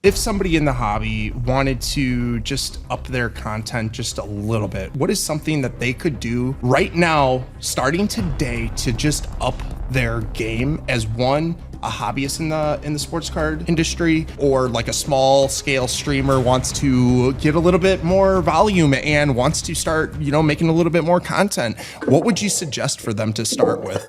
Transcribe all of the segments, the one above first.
If somebody in the hobby wanted to just up their content just a little bit, what is something that they could do right now, starting today, to just up their game as a hobbyist in the sports card industry, or like a small scale streamer wants to get a little bit more volume and wants to start, making a little bit more content? What would you suggest for them to start with?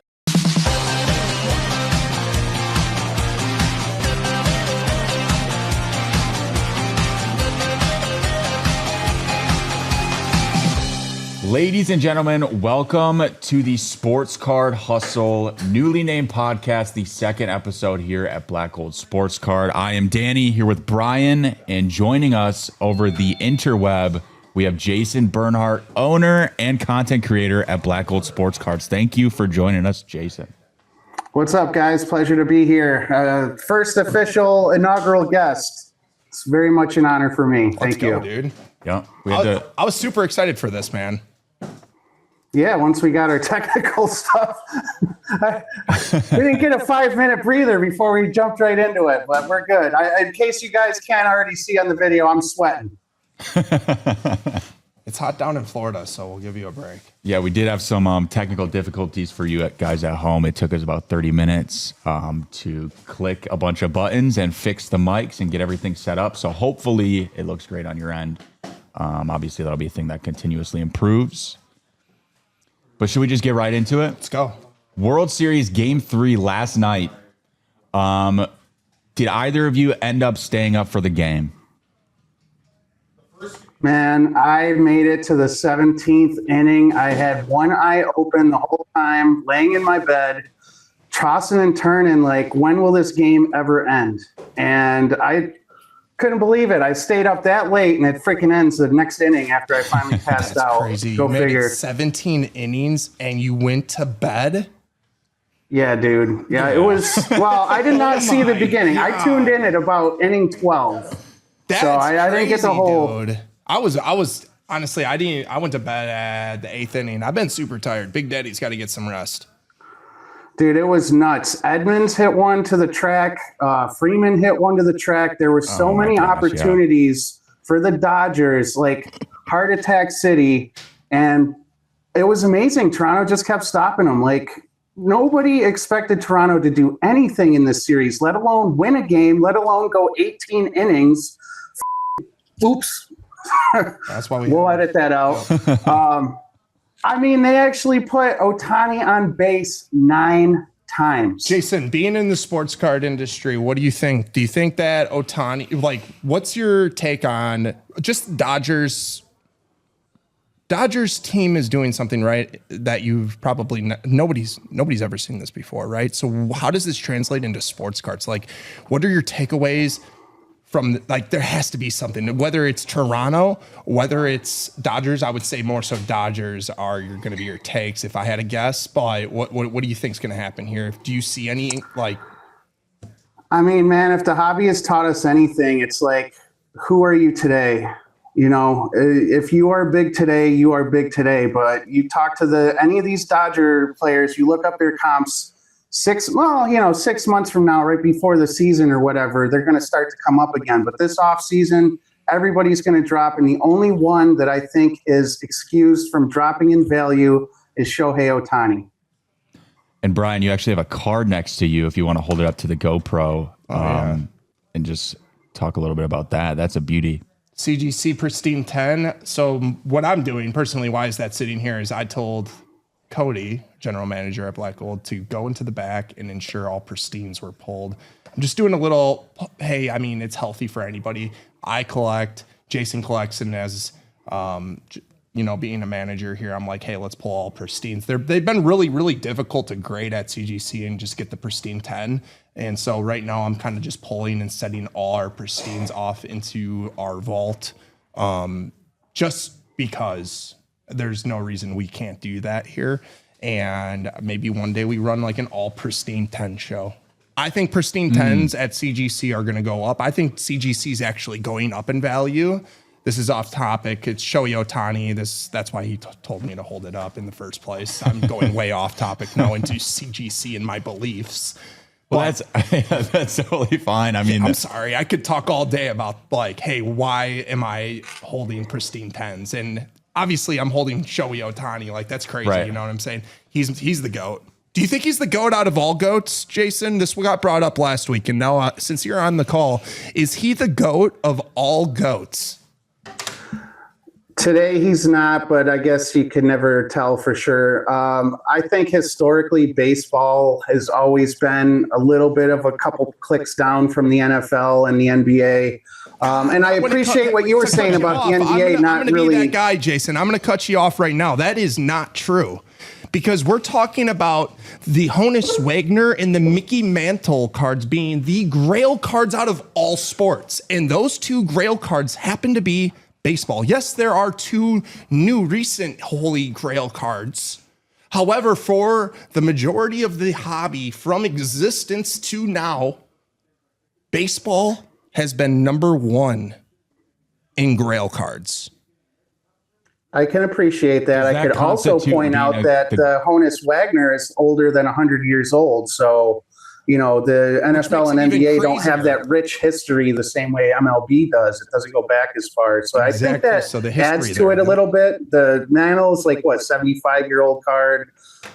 Ladies and gentlemen, welcome to the Sports Card Hustle, newly named podcast, the second episode here at Black Gold Sports Card. I am Danny here with Bryan, and joining us over the interweb, we have Jason Bernhardt, owner and content creator at Black Gold Sports Cards. Thank you for joining us, Jason. What's up, guys? Pleasure to be here. First official inaugural guest. It's very much an honor for me. Thank you, dude. Yeah, I was super excited for this, man. Yeah, once we got our technical stuff, we didn't get a 5-minute breather before we jumped right into it, but we're good. In case you guys can't already see on the video, I'm sweating. It's hot down in Florida, so we'll give you a break. Yeah, we did have some technical difficulties for you guys at home. It took us about 30 minutes to click a bunch of buttons and fix the mics and get everything set up. So hopefully it looks great on your end. Obviously, that'll be a thing that continuously improves. But should we just get right into it? Let's go. World Series Game 3 last night. Did either of you end up staying up for the game? Man, I made it to the 17th inning. I had one eye open the whole time, laying in my bed, tossing and turning like, when will this game ever end? And I couldn't believe it. I stayed up that late, and it freaking ends the next inning after I finally passed out. Crazy. Go figure. 17 innings, and you went to bed? Yeah, dude. Yeah, it was. Well, I did not see the beginning. God. I tuned in at about inning 12. That's so I didn't get the whole. Dude. I was honestly, I went to bed at the 8th inning. I've been super tired. Big Daddy's got to get some rest. Dude, it was nuts. Edmonds hit one to the track. Freeman hit one to the track. There were so many opportunities for the Dodgers, like Heart Attack City. And it was amazing. Toronto just kept stopping them. Like, nobody expected Toronto to do anything in this series, let alone win a game, let alone go 18 innings. Oops. That's why we'll edit that out. I mean, they actually put Ohtani on base 9 times. Jason, being in the sports card industry, what do you think? Do you think that Ohtani, like, what's your take on just Dodgers team is doing something right that you've probably nobody's ever seen this before, right? So how does this translate into sports cards? Like, what are your takeaways from, like, there has to be something, whether it's Toronto, whether it's Dodgers? I would say more so Dodgers are going to be your takes if I had a guess. But what do you think is going to happen here? Do you see any, like? I mean, man, if the hobby has taught us anything, it's like, who are you today? You know, if you are big today, you are big today. But you talk to any of these Dodger players, you look up their comps, 6 months from now, right before the season or whatever, they're going to start to come up again. But this off season, everybody's going to drop. And the only one that I think is excused from dropping in value is Shohei Ohtani. And Bryan, you actually have a card next to you if you want to hold it up to the GoPro and just talk a little bit about that. That's a beauty. CGC Pristine 10. So what I'm doing personally, why is that sitting here, is I told Cody, general manager at Black Gold, to go into the back and ensure all pristines were pulled. I'm just doing a little, hey, I mean, it's healthy for anybody. I collect, Jason collects, and as, being a manager here, I'm like, hey, let's pull all pristines. They've been really, really difficult to grade at CGC and just get the pristine 10. And so right now I'm kind of just pulling and setting all our pristines off into our vault, just because there's no reason we can't do that here. And maybe one day we run like an all pristine 10 show. I think pristine 10s at CGC are going to go up. I think CGC is actually going up in value. This is off topic. It's Shohei Ohtani. That's why he told me to hold it up in the first place. I'm going way off topic now into CGC and my beliefs. Well, that's totally fine. I mean, I'm sorry. I could talk all day about like, hey, why am I holding pristine pens? And obviously I'm holding Shohei Ohtani. Like that's crazy. Right. You know what I'm saying? He's the GOAT. Do you think he's the GOAT out of all GOATs, Jason? This got brought up last week. And now since you're on the call, is he the GOAT of all GOATs? Today he's not, but I guess you can never tell for sure. I think historically baseball has always been a little bit of a couple clicks down from the NFL and the NBA. And I appreciate what you were saying about the NBA not really. Be that guy, Jason. I'm going to cut you off right now. That is not true. Because we're talking about the Honus Wagner and the Mickey Mantle cards being the grail cards out of all sports. And those two grail cards happen to be baseball. Yes, there are two new recent Holy Grail cards. However, for the majority of the hobby from existence to now, baseball has been number one in Grail cards. I can appreciate that. I could also point out that Honus Wagner is older than 100 years old. So, you know, the NFL and NBA don't have that rich history the same way MLB does. It doesn't go back as far. So I think that adds to it a little bit. The Mantle is like, 75-year-old card.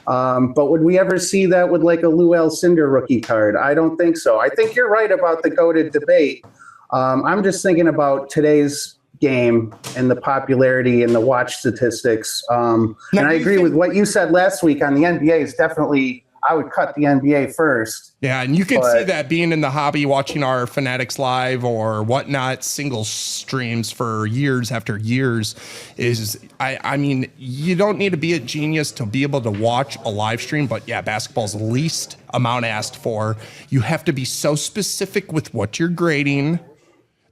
But would we ever see that with like a Lou Alcindor rookie card? I don't think so. I think you're right about the GOATed debate. I'm just thinking about today's game and the popularity and the watch statistics. And I agree with what you said last week on the NBA is definitely, I would cut the NBA first. Yeah, and you can see that being in the hobby, watching our Fanatics Live or whatnot, single streams for years after years is, I mean, you don't need to be a genius to be able to watch a live stream, but yeah, basketball's the least amount asked for. You have to be so specific with what you're grading,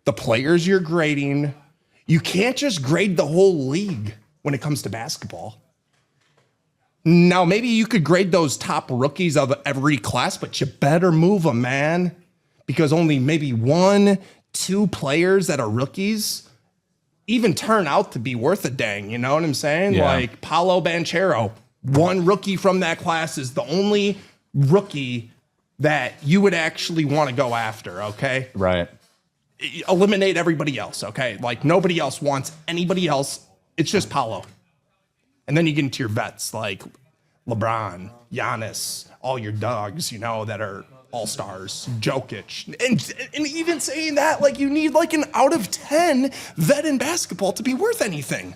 the players you're grading. You can't just grade the whole league when it comes to basketball. Now, maybe you could grade those top rookies of every class, but you better move them, man, because only maybe 1-2 players that are rookies even turn out to be worth a dang. You know what I'm saying? Yeah. Like Paolo Banchero, one rookie from that class is the only rookie that you would actually want to go after. Okay. Right. Eliminate everybody else. Okay. Like nobody else wants anybody else. It's just Paolo. And then you get into your vets like LeBron, Giannis, all your dogs, you know, that are all-stars, Jokic. And even saying that, like, you need like an out of 10 vet in basketball to be worth anything.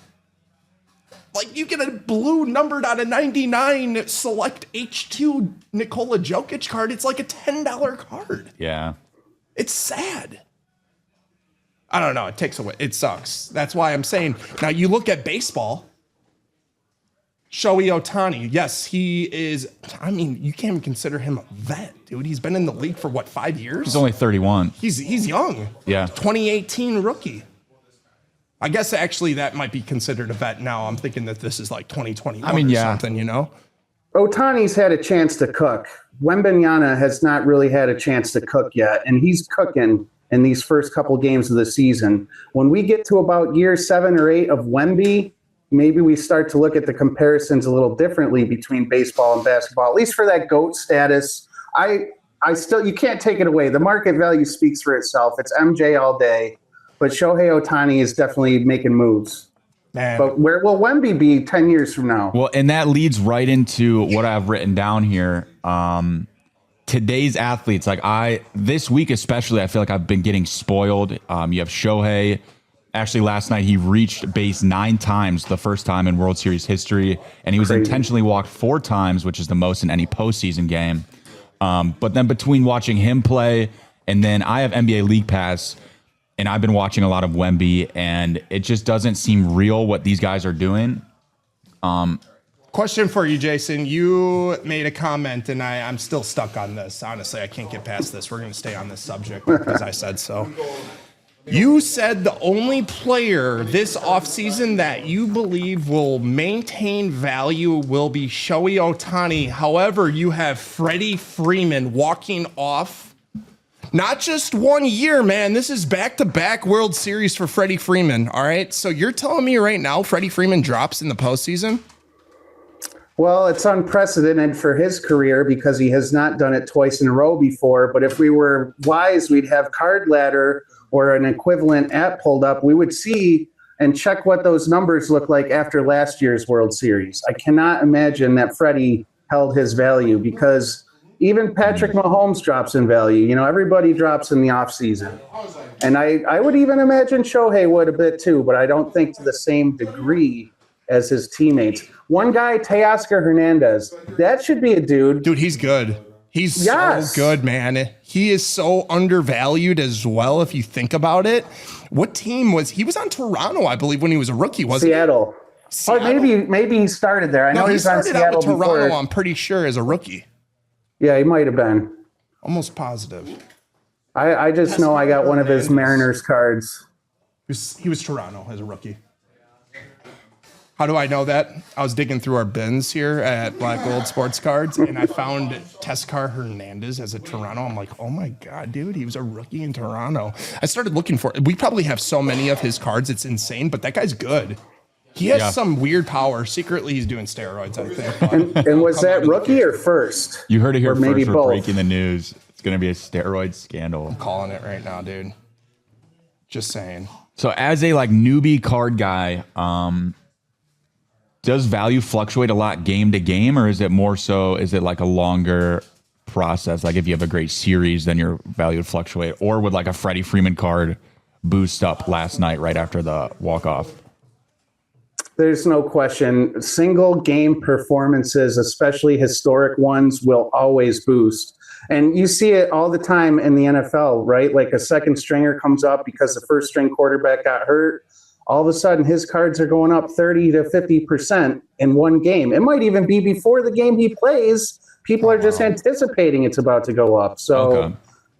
Like, you get a blue numbered out of 99 select H2 Nikola Jokic card. It's like a $10 card. Yeah. It's sad. I don't know. It takes away. It sucks. That's why I'm saying, now you look at baseball. Shohei Ohtani, yes, he is. I mean, you can't even consider him a vet, dude. He's been in the league for what, 5 years? He's only 31. He's young. Yeah. 2018 rookie. I guess actually that might be considered a vet now. I'm thinking that this is like 2021 or something, you know? Ohtani's had a chance to cook. Wembanyama has not really had a chance to cook yet, and he's cooking in these first couple games of the season. When we get to about year 7 or 8 of Wemby, maybe we start to look at the comparisons a little differently between baseball and basketball, at least for that GOAT status. I still, you can't take it away. The market value speaks for itself. It's MJ all day, but Shohei Ohtani is definitely making moves. Man. But where will Wemby be 10 years from now? Well, and that leads right into what I've written down here. Today's athletes, like this week especially, I feel like I've been getting spoiled. You have Shohei. Actually, last night he reached base 9 times, the first time in World Series history, and he was intentionally walked 4 times, which is the most in any postseason game. But then between watching him play, and then I have NBA League Pass, and I've been watching a lot of Wemby, and it just doesn't seem real what these guys are doing. Question for you, Jason. You made a comment, and I'm still stuck on this. Honestly, I can't get past this. We're going to stay on this subject because I said so. You said the only player this offseason that you believe will maintain value will be Shohei Ohtani. However, you have Freddie Freeman walking off. Not just 1 year, man. This is back-to-back World Series for Freddie Freeman, all right? So you're telling me right now Freddie Freeman drops in the postseason? Well, it's unprecedented for his career because he has not done it twice in a row before. But if we were wise, we'd have Card Ladder or an equivalent app pulled up. We would see and check what those numbers look like after last year's World Series. I cannot imagine that Freddie held his value because even Patrick Mahomes drops in value. You know, everybody drops in the offseason. And I would even imagine Shohei would a bit too, but I don't think to the same degree as his teammates. One guy, Teoscar Hernandez, that should be a dude. Dude, he's good. He's so good, man. He is so undervalued as well, if you think about it. What team was he? Was on Toronto, I believe, when he was a rookie, wasn't Seattle. he? Oh, maybe he started there. I know he's on Seattle out with Toronto, before. I'm pretty sure, as a rookie. Yeah, he might have been. Almost positive. I just know I got one of his Mariners cards. He was Toronto as a rookie. How do I know that? I was digging through our bins here at Black Gold Sports Cards, and I found Teoscar Hernandez as a Toronto. I'm like, oh my God, dude, he was a rookie in Toronto. I started looking for it. We probably have so many of his cards. It's insane, but that guy's good. He has some weird power. Secretly, he's doing steroids, I think. And was that rookie or first? You heard it here Or maybe first. We're both. breaking the news. It's going to be a steroid scandal. I'm calling it right now, dude. Just saying. So as a newbie card guy, does value fluctuate a lot game to game, or is it more so, is it like a longer process? Like if you have a great series, then your value would fluctuate, or would like a Freddie Freeman card boost up last night right after the walk-off? There's no question. Single game performances, especially historic ones, will always boost. And you see it all the time in the NFL, right? Like a second stringer comes up because the first string quarterback got hurt. All of a sudden, his cards are going up 30 to 50% in one game. It might even be before the game he plays. People are just anticipating it's about to go up. So,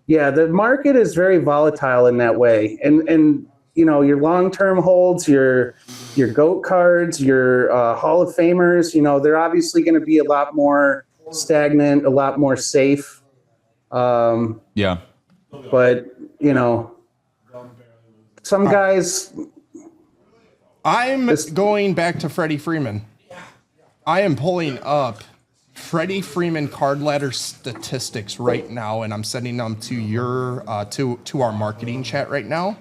yeah, the market is very volatile in that way. And you know, your long-term holds, your GOAT cards, your Hall of Famers, you know, they're obviously going to be a lot more stagnant, a lot more safe. Yeah. But, you know, some guys... I'm going back to Freddie Freeman. I am pulling up Freddie Freeman card ladder statistics right now, and I'm sending them to your to our marketing chat right now.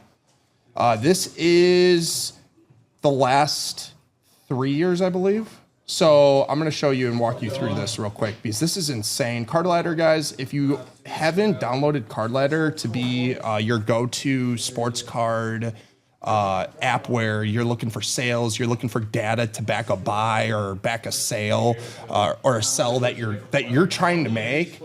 This is the last 3 years, I believe. So I'm going to show you and walk you through this real quick because this is insane. Card Ladder, guys, if you haven't downloaded Card Ladder to be your go-to sports card app where you're looking for sales, you're looking for data to back a buy or back a sale or a sell that you're trying to make.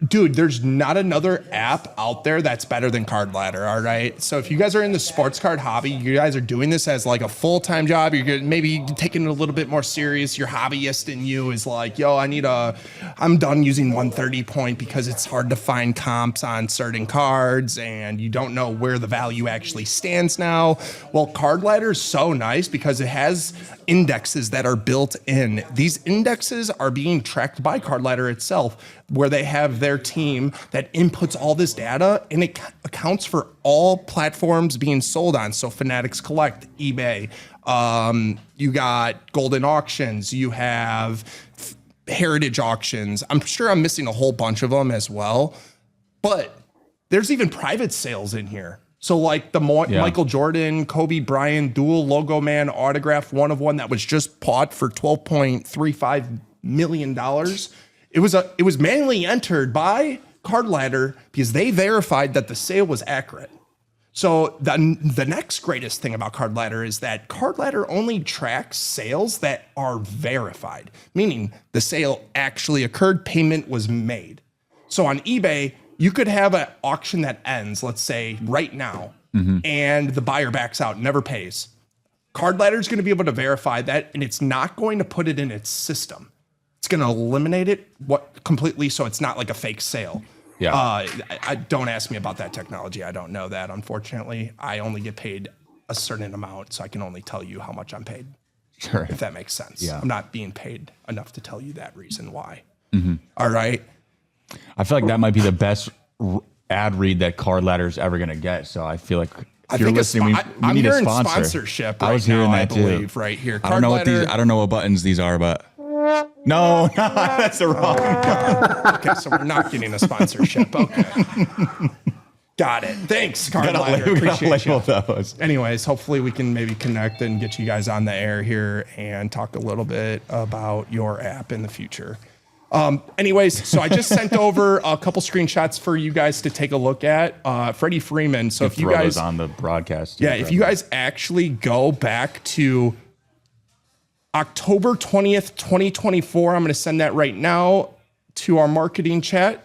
Dude, there's not another app out there that's better than Card Ladder, all right? So if you guys are in the sports card hobby, you guys are doing this as like a full-time job, you're maybe taking it a little bit more serious, your hobbyist in you is like, yo, I'm done using 130 point because it's hard to find comps on certain cards and you don't know where the value actually stands now. Well, Card Ladder is so nice because it has indexes that are built in. These indexes are being tracked by Card Ladder itself, where they have their team that inputs all this data and it accounts for all platforms being sold on. So Fanatics Collect, eBay, you got Golden Auctions, you have Heritage Auctions. I'm sure I'm missing a whole bunch of them as well, but there's even private sales in here. So like the Michael Jordan, Kobe Bryant, dual logo man autograph, one of one that was just bought for $12.35 million. It was manually entered by Card Ladder because they verified that the sale was accurate. So the next greatest thing about Card Ladder is that Card Ladder only tracks sales that are verified, meaning the sale actually occurred, payment was made. So on eBay, you could have an auction that ends, let's say right now, and the buyer backs out, never pays. Card Ladder is going to be able to verify that, and it's not going to put it in its system. It's going to eliminate it completely, so it's not like a fake sale. Yeah. I don't ask me about that technology. I don't know that, unfortunately. I only get paid a certain amount, so I can only tell you how much I'm paid. Sure. If that makes sense. Yeah. I'm not being paid enough to tell you that reason why. All right. I feel like that might be the best ad read that Card Ladder is ever going to get. So I feel like if you're listening, we need a sponsor. Sponsorship. I was hearing that too. Right here. I don't know what buttons these are, but No, that's the wrong. Okay, so we're not getting a sponsorship. Okay. Got it. Thanks, Carliner. Appreciate you. Those. Anyways, hopefully we can maybe connect and get you guys on the air here and talk a little bit about your app in the future. Anyways, so I just sent over a couple screenshots for you guys to take a look at. Freddie Freeman. So if you guys on the broadcast, yeah, if you guys actually go back to October 20th, 2024, I'm going to send that right now to our marketing chat.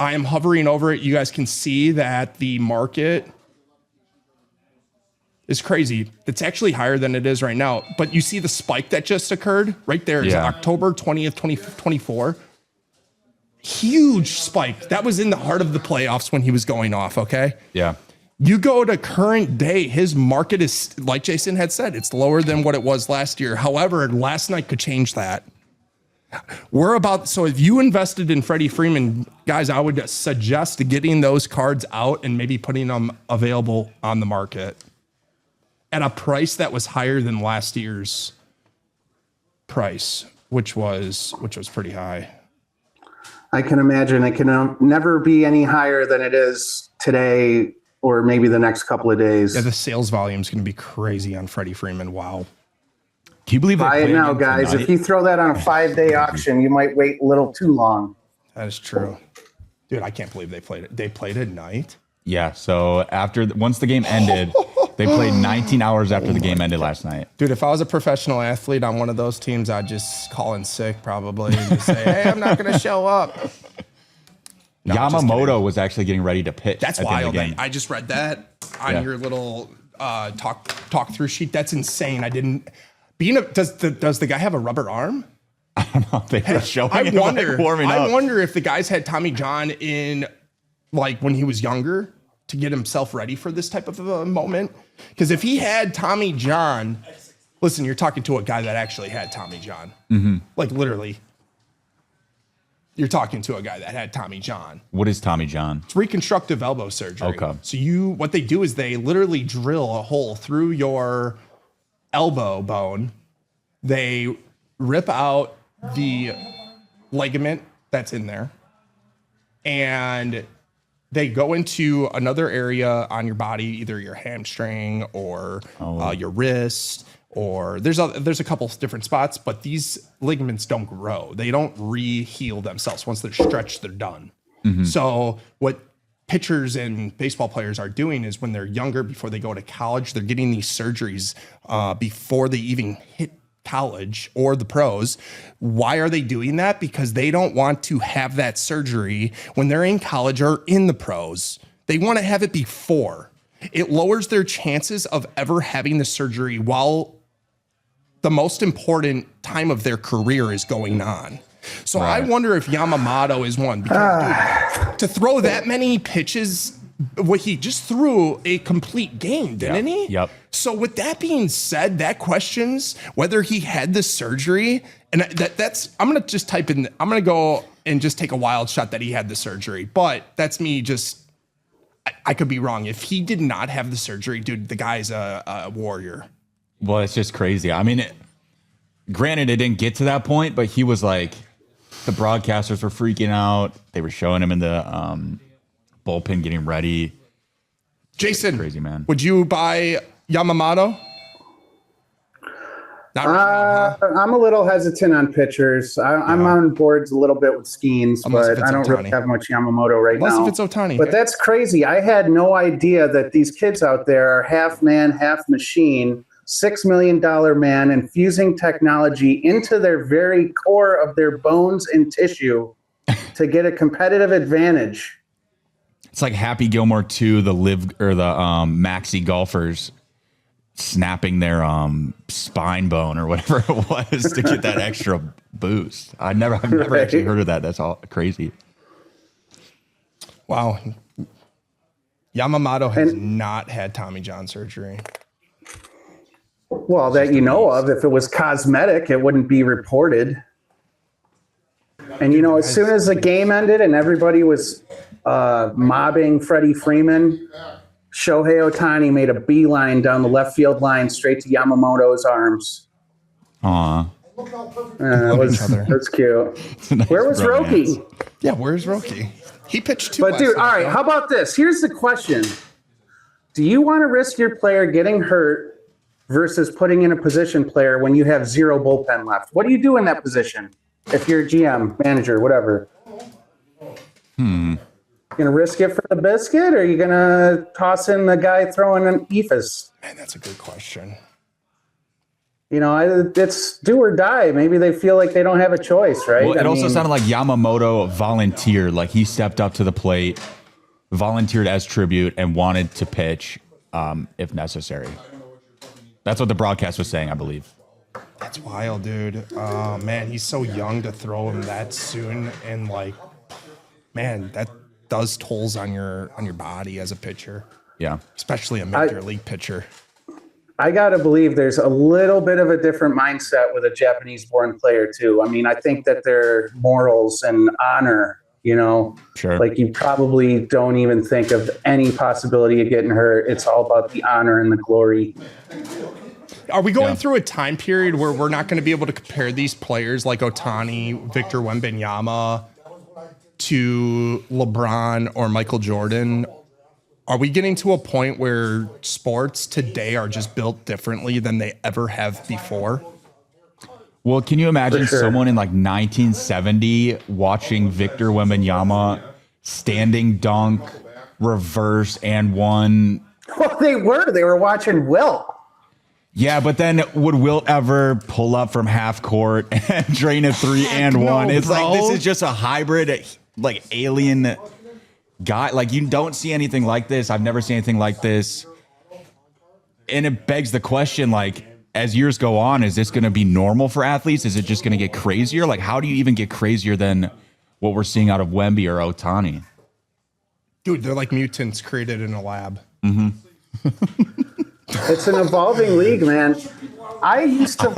I am hovering over it. You guys can see that the market is crazy. It's actually higher than it is right now. But you see the spike that just occurred right there is October 20th, 2024. Huge spike. That was in the heart of the playoffs when he was going off, okay? Yeah. You go to current day, his market is, like Jason had said, it's lower than what it was last year. However, last night could change that. So if you invested in Freddie Freeman, guys, I would suggest getting those cards out and maybe putting them available on the market at a price that was higher than last year's price, which was pretty high. I can imagine it can never be any higher than it is today or maybe the next couple of days. Yeah, the sales volume is going to be crazy on Freddie Freeman. Wow. Can you believe buy it now, guys? Tonight? If you throw that on a 5-day auction, you might wait a little too long. That is true. Dude, I can't believe they played it. They played at night? Yeah, so once the game ended, they played 19 hours after the game ended last night. Dude, if I was a professional athlete on one of those teams, I'd just call in sick probably and just say, hey, I'm not going to show up. No, Yamamoto was actually getting ready to pitch. That's wild. I just read that on your little talk through sheet. That's insane. I didn't... Does the guy have a rubber arm? I don't know. They were showing it like warming up. I wonder if the guys had Tommy John in, like, when he was younger to get himself ready for this type of a moment. Because if he had Tommy John, listen, you're talking to a guy that actually had Tommy John. Mm-hmm. Like, literally. You're talking to a guy that had Tommy John. What is Tommy John? It's reconstructive elbow surgery. Okay. So what they do is they literally drill a hole through your elbow bone. They rip out the ligament that's in there and they go into another area on your body, either your hamstring or your wrist, or there's a couple different spots, but these ligaments don't grow. They don't re-heal themselves. Once they're stretched, they're done. Mm-hmm. So what pitchers and baseball players are doing is when they're younger, before they go to college, they're getting these surgeries before they even hit college or the pros. Why are they doing that? Because they don't want to have that surgery when they're in college or in the pros. They want to have it before. It lowers their chances of ever having the surgery while the most important time of their career is going on. So right. I wonder if Yamamoto is one, because dude, to throw that many pitches, he just threw a complete game, didn't he? Yep. So with that being said, that questions whether he had the surgery, and I'm going to just type in, I'm going to go and just take a wild shot that he had the surgery, but that's me just, I could be wrong. If he did not have the surgery, dude, the guy's a warrior. Well, it's just crazy. I mean, granted, it didn't get to that point, but he was like, the broadcasters were freaking out. They were showing him in the bullpen getting ready. Jason, crazy man. Would you buy Yamamoto? Not right now, huh? I'm a little hesitant on pitchers. I'm on boards a little bit with Skeens, but I don't really have much Yamamoto right now. Unless if it's Ohtani. But that's crazy. I had no idea that these kids out there are half man, half machine, $6 million man, infusing technology into their very core of their bones and tissue to get a competitive advantage. It's like Happy Gilmore 2, the maxi golfers snapping their spine bone or whatever it was to get that extra boost. I've never actually heard of that. That's all crazy. Wow. Yamamoto has not had Tommy John surgery. Well, that you know of. If it was cosmetic, it wouldn't be reported. And, as soon as the game ended and everybody was mobbing Freddie Freeman, Shohei Ohtani made a beeline down the left field line straight to Yamamoto's arms. Aw. That's cute. Nice Where was romance. Roki? Yeah, where's Roki? He pitched 2. But dude, last all night, right, though. how about this? Here's the question. Do you want to risk your player getting hurt versus putting in a position player when you have 0 bullpen left? What do you do in that position if you're a GM, manager, whatever? You gonna risk it for the biscuit, or are you gonna toss in the guy throwing an ephus? Man, that's a good question. You know, it's do or die. Maybe they feel like they don't have a choice, right? Well, it also mean, sounded like Yamamoto volunteered, like he stepped up to the plate, volunteered as tribute, and wanted to pitch if necessary. That's what the broadcast was saying, I believe. That's wild, dude. Man, he's so young to throw him that soon, and like, man, that does tolls on your body as a pitcher, Yeah. especially a major league pitcher. I got to believe there's a little bit of a different mindset with a Japanese-born player, too. I mean, I think that their morals and honor, you know, Sure. like you probably don't even think of any possibility of getting hurt. It's all about the honor and the glory. Are we going through a time period where we're not going to be able to compare these players like Ohtani, Victor Wembanyama to LeBron or Michael Jordan? Are we getting to a point where sports today are just built differently than they ever have before? Well, can you imagine For sure. someone in like 1970 watching Victor Wembanyama standing dunk, reverse, and one? Well, they were watching Wilt. Yeah, but then would Wilt ever pull up from half court and drain a 3-and-1? no, It's bro. like this is just a hybrid, like alien guy. Like you don't see anything like this. I've never seen anything like this. And it begs the question, like, as years go on, is this going to be normal for athletes? Is it just going to get crazier? Like, how do you even get crazier than what we're seeing out of Wemby or Ohtani? Dude, they're like mutants created in a lab. It's an evolving league, man. I used to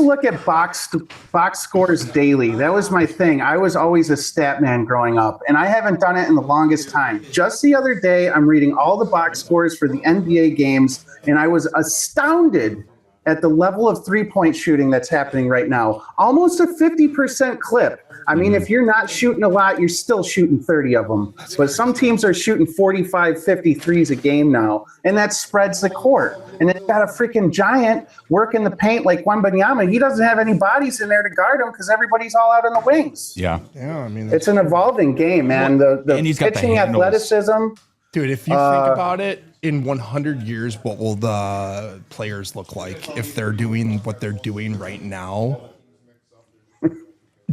look at box scores daily. That was my thing. I was always a stat man growing up, and I haven't done it in the longest time. Just the other day, I'm reading all the box scores for the NBA games, and I was astounded at the level of three-point shooting that's happening right now. Almost a 50% clip. I mean, if you're not shooting a lot, you're still shooting 30 of them. But some teams are shooting 45, 50 threes a game now, and that spreads the court. And they've got a freaking giant working the paint like Wembanyama. He doesn't have any bodies in there to guard him because everybody's all out on the wings. Yeah. Yeah, I mean, It's an evolving game, man. The and he's got the pitching handles. athleticism. dude, if you think about it, in 100 years, what will the players look like if they're doing what they're doing right now?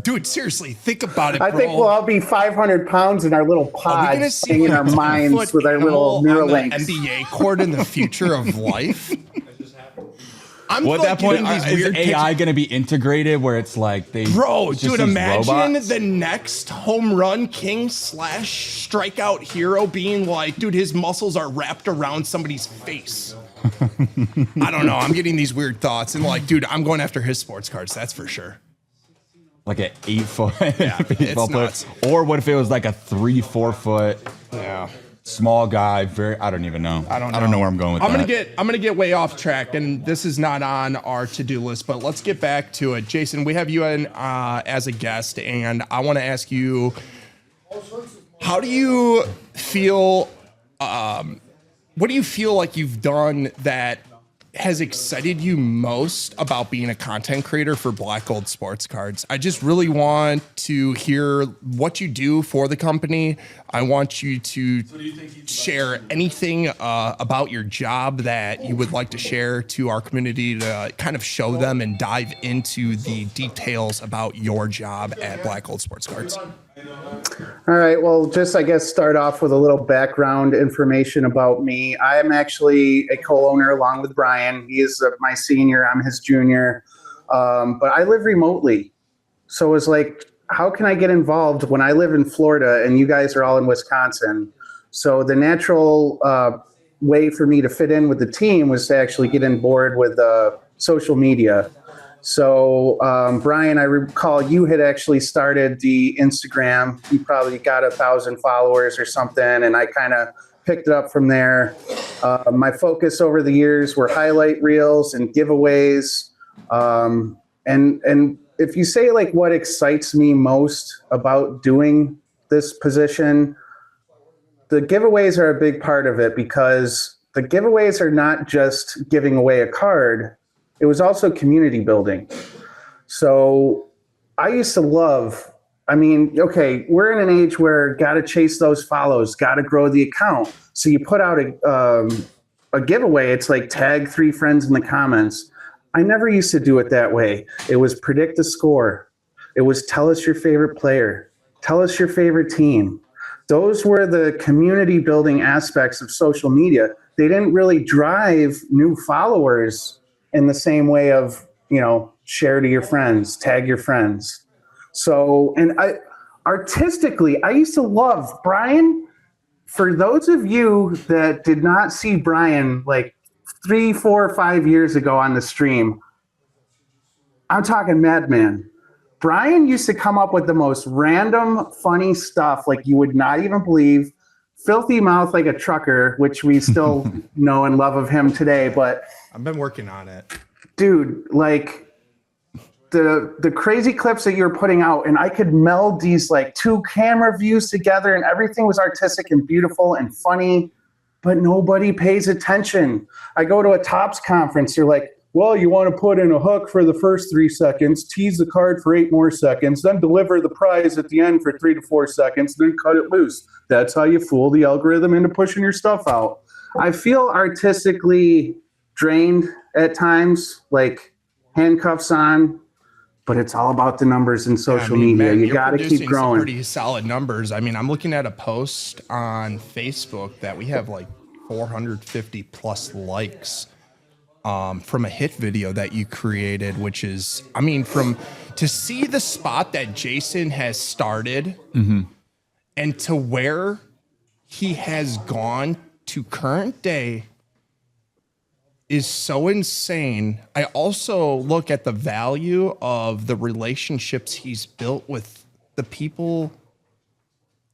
Dude, seriously, think about it, bro. I think we'll all be 500 pounds in our little Are we gonna pods, see hanging in like our a minds 10-foot with our little animal on the Neuralinks. NBA court in the future of life? I'm Well, at that point, getting these is weird AI going to be integrated where it's like they. Bro, it's just dude, these imagine robots? the next home run king / strikeout hero being like, dude, his muscles are wrapped around somebody's face. I don't know. I'm getting these weird thoughts and like, dude, I'm going after his sports cards. That's for sure. Like an 8-foot it's baseball player. nuts. Or what if it was like a 3-4 foot Yeah. small guy? I don't even know. I don't know where I'm going with that. I'm gonna get way off track, and this is not on our to-do list, but let's get back to it. Jason, we have you in as a guest, and I want to ask you, how do you feel? What do you feel like you've done that has excited you most about being a content creator for Black Gold Sports Cards? I just really want to hear what you do for the company. I want you to share anything about your job that you would like to share to our community to kind of show them and dive into the details about your job at Black Gold Sports Cards. All right. Well, just I guess start off with a little background information about me. I am actually a co-owner along with Bryan. He is my senior. I'm his junior. But I live remotely. So it's like, how can I get involved when I live in Florida and you guys are all in Wisconsin? So the natural way for me to fit in with the team was to actually get on board with social media. So, Bryan, I recall you had actually started the Instagram. You probably got 1,000 followers or something, and I kind of picked it up from there. My focus over the years were highlight reels and giveaways. And if you say like what excites me most about doing this position, the giveaways are a big part of it, because the giveaways are not just giving away a card. It was also community building. So I used to love, I mean, okay, we're in an age where got to chase those follows, got to grow the account. So you put out a giveaway. It's like tag 3 friends in the comments. I never used to do it that way. It was predict the score. It was tell us your favorite player. Tell us your favorite team. Those were the community building aspects of social media. They didn't really drive new followers in the same way of, share to your friends, tag your friends. So, and artistically, I used to love Bryan. For those of you that did not see Bryan like 3, 4, 5 years ago on the stream, I'm talking madman. Bryan used to come up with the most random, funny stuff like you would not even believe. Filthy mouth like a trucker, which we still know and love of him today. But I've been working on it. Dude, like the crazy clips that you're putting out, and I could meld these like 2 camera views together, and everything was artistic and beautiful and funny, but nobody pays attention. I go to a Topps conference, you're like, well, you want to put in a hook for the first 3 seconds, tease the card for 8 more seconds, then deliver the prize at the end for 3 to 4 seconds, then cut it loose. That's how you fool the algorithm into pushing your stuff out. I feel artistically drained at times, like handcuffs on, but it's all about the numbers in social media. You got to keep growing. Pretty solid numbers. I mean, I'm looking at a post on Facebook that we have like 450 plus likes from a hit video that you created, which is, I mean, to see the spot that Jason has started and to where he has gone to current day is so insane. I also look at the value of the relationships he's built with the people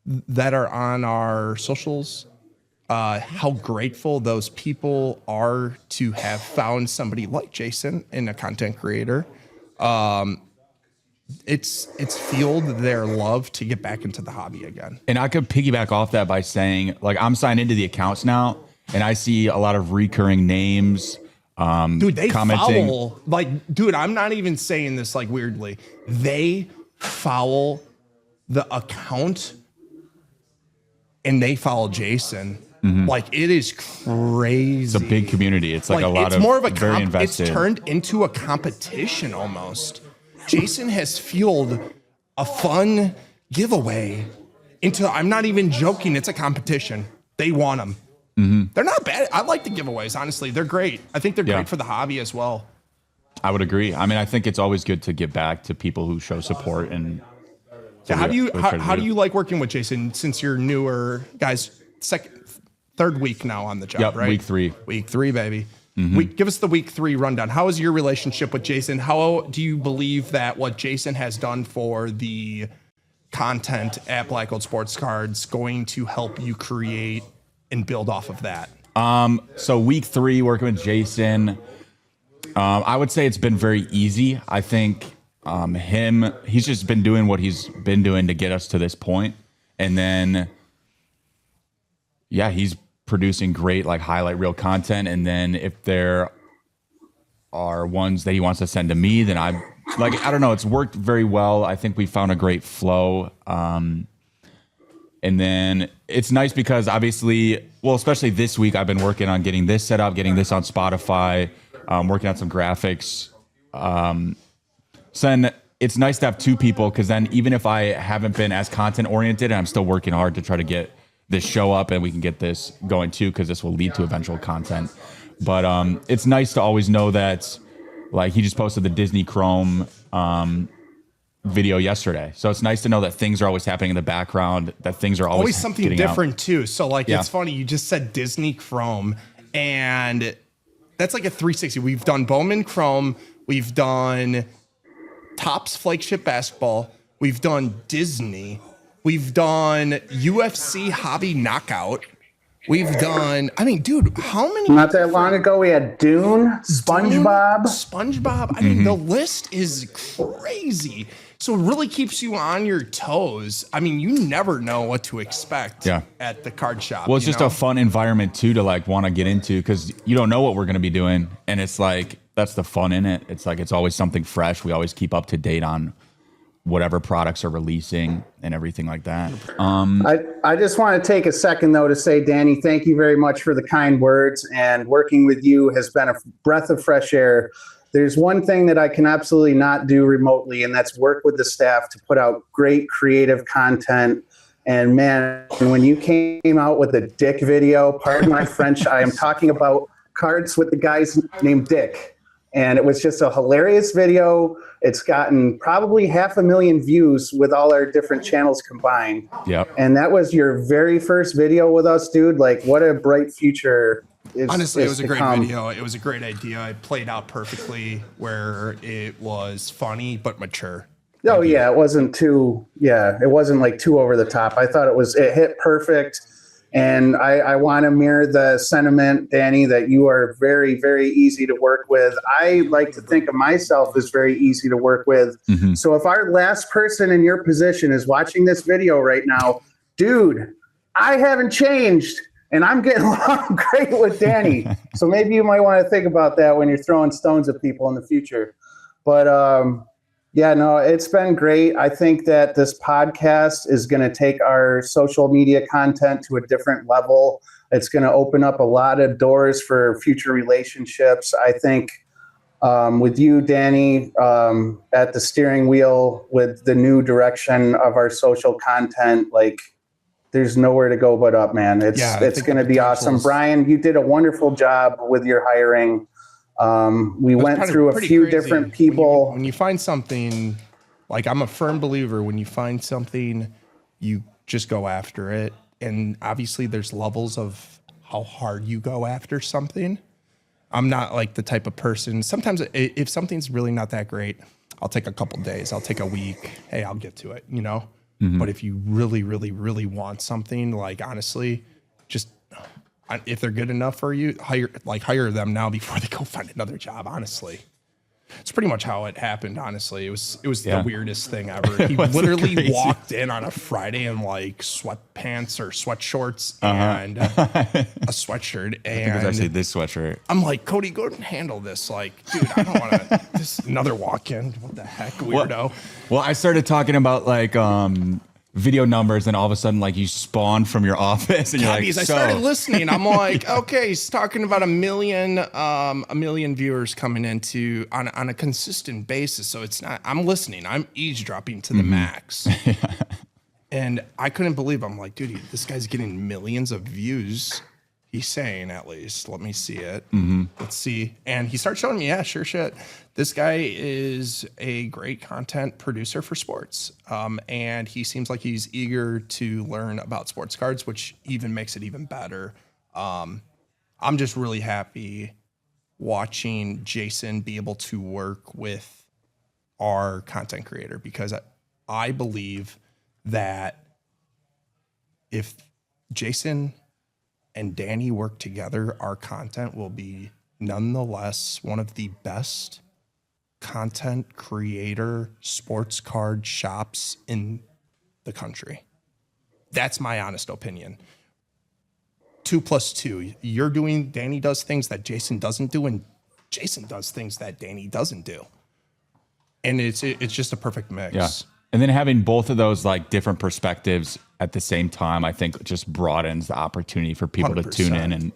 that are on our socials, how grateful those people are to have found somebody like Jason and a content creator. It's fueled their love to get back into the hobby again. And I could piggyback off that by saying, like, I'm signed into the accounts now, and I see a lot of recurring names. Dude, they commenting. follow, like, dude, I'm not even saying this like weirdly. They follow the account and they follow Jason. Like, it is crazy. It's a big community. It's like a lot it's of more of a very invested. It's turned into a competition almost. Jason has fueled a fun giveaway into, I'm not even joking, it's a competition. They want them. They're not bad. I like the giveaways, honestly. They're great. I think they're great for the hobby as well. I would agree. I mean, I think it's always good to give back to people who show support. And how do you like working with Jason since you're newer, guys? Third week now on the job, yep, right? Week 3. Week 3, baby. Give us the week 3 rundown. How is your relationship with Jason? How do you believe that what Jason has done for the content at Black Gold Sports Cards going to help you create and build off of that? So week 3, working with Jason, I would say it's been very easy. I think he's just been doing what he's been doing to get us to this point. And then, he's producing great, like, highlight reel content. And then if there are ones that he wants to send to me, then I don't know. It's worked very well. I think we found a great flow. And then it's nice because obviously, especially this week, I've been working on getting this set up, getting this on Spotify, working on some graphics. So then it's nice to have 2 people, because then even if I haven't been as content oriented, I'm still working hard to try to get this show up and we can get this going too, because this will lead to eventual content. But it's nice to always know that, like, he just posted the Disney Chrome video yesterday, so it's nice to know that things are always happening in the background, that things are always something different too. So like, it's funny, you just said Disney Chrome, and that's like a 360. We've done Bowman Chrome, we've done Topps flagship basketball, we've done Disney, we've done UFC hobby knockout, We've done, I mean, dude, how many? Not that long ago, we had Dune, SpongeBob. SpongeBob. I mean, the list is crazy. So it really keeps you on your toes. I mean, you never know what to expect at the card shop. Well, it's just a fun environment too to like want to get into because you don't know what we're going to be doing. And it's like, that's the fun in it. It's like, it's always something fresh. We always keep up to date on whatever products are releasing and everything like that. I just want to take a second, though, to say, Danny, thank you very much for the kind words. And working with you has been a breath of fresh air. There's one thing that I can absolutely not do remotely, and that's work with the staff to put out great creative content. And man, when you came out with a Dick video, pardon my French, I am talking about cards with the guys named Dick. And it was just a hilarious video. It's gotten probably 500,000 views with all our different channels combined. Yep. And that was your very first video with us, dude. Like, what a bright future. Honestly, it was a great video. It was a great idea. It played out perfectly where it was funny but mature. Oh, yeah. It wasn't like too over the top. I thought it hit perfect. And I want to mirror the sentiment, Danny, that you are very, very easy to work with. I like to think of myself as very easy to work with. Mm-hmm. So if our last person in your position is watching this video right now, dude, I haven't changed and I'm getting along great with Danny. So maybe you might want to think about that when you're throwing stones at people in the future. But yeah, no, it's been great. I think that this podcast is going to take our social media content to a different level. It's going to open up a lot of doors for future relationships. I think with you, Danny, at the steering wheel with the new direction of our social content, like there's nowhere to go but up, man. It's going to be awesome. Bryan, you did a wonderful job with your hiring. We went through a few different people. When you find something, like I'm a firm believer, when you find something, you just go after it. And obviously there's levels of how hard you go after something. I'm not like the type of person. Sometimes if something's really not that great, I'll take a couple days. I'll take a week. Hey, I'll get to it, you know? Mm-hmm. But if you really, really, really want something, like honestly, just if they're good enough for you, hire them now before they go find another job. Honestly, it's pretty much how it happened. Honestly, it was the weirdest thing ever. He literally walked in on a Friday in like sweatpants or sweatshorts and a sweatshirt. And I think it was actually this sweatshirt. I'm like, Cody, go and handle this. Like, dude, I don't want to. This another walk-in. What the heck, weirdo? Well, I started talking about like video numbers, and all of a sudden, like you spawn from your office, and you're like, I started listening. I'm like, okay, he's talking about a million viewers coming into on a consistent basis. So it's not. I'm listening. I'm eavesdropping to the max. And I couldn't believe. I'm like, dude, this guy's getting millions of views. He's saying at least. Let me see it. Mm-hmm. Let's see. And he starts showing me, yeah, sure shit. This guy is a great content producer for sports. And he seems like he's eager to learn about sports cards, which even makes it even better. I'm just really happy watching Jason be able to work with our content creator, because I believe that if Jason and Danny work together, our content will be nonetheless one of the best content creator sports card shops in the country. That's my honest opinion. 2 + 2. Danny does things that Jason doesn't do, and Jason does things that Danny doesn't do. And it's just a perfect mix. Yeah. And then having both of those like different perspectives at the same time, I think just broadens the opportunity for people 100%. To tune in and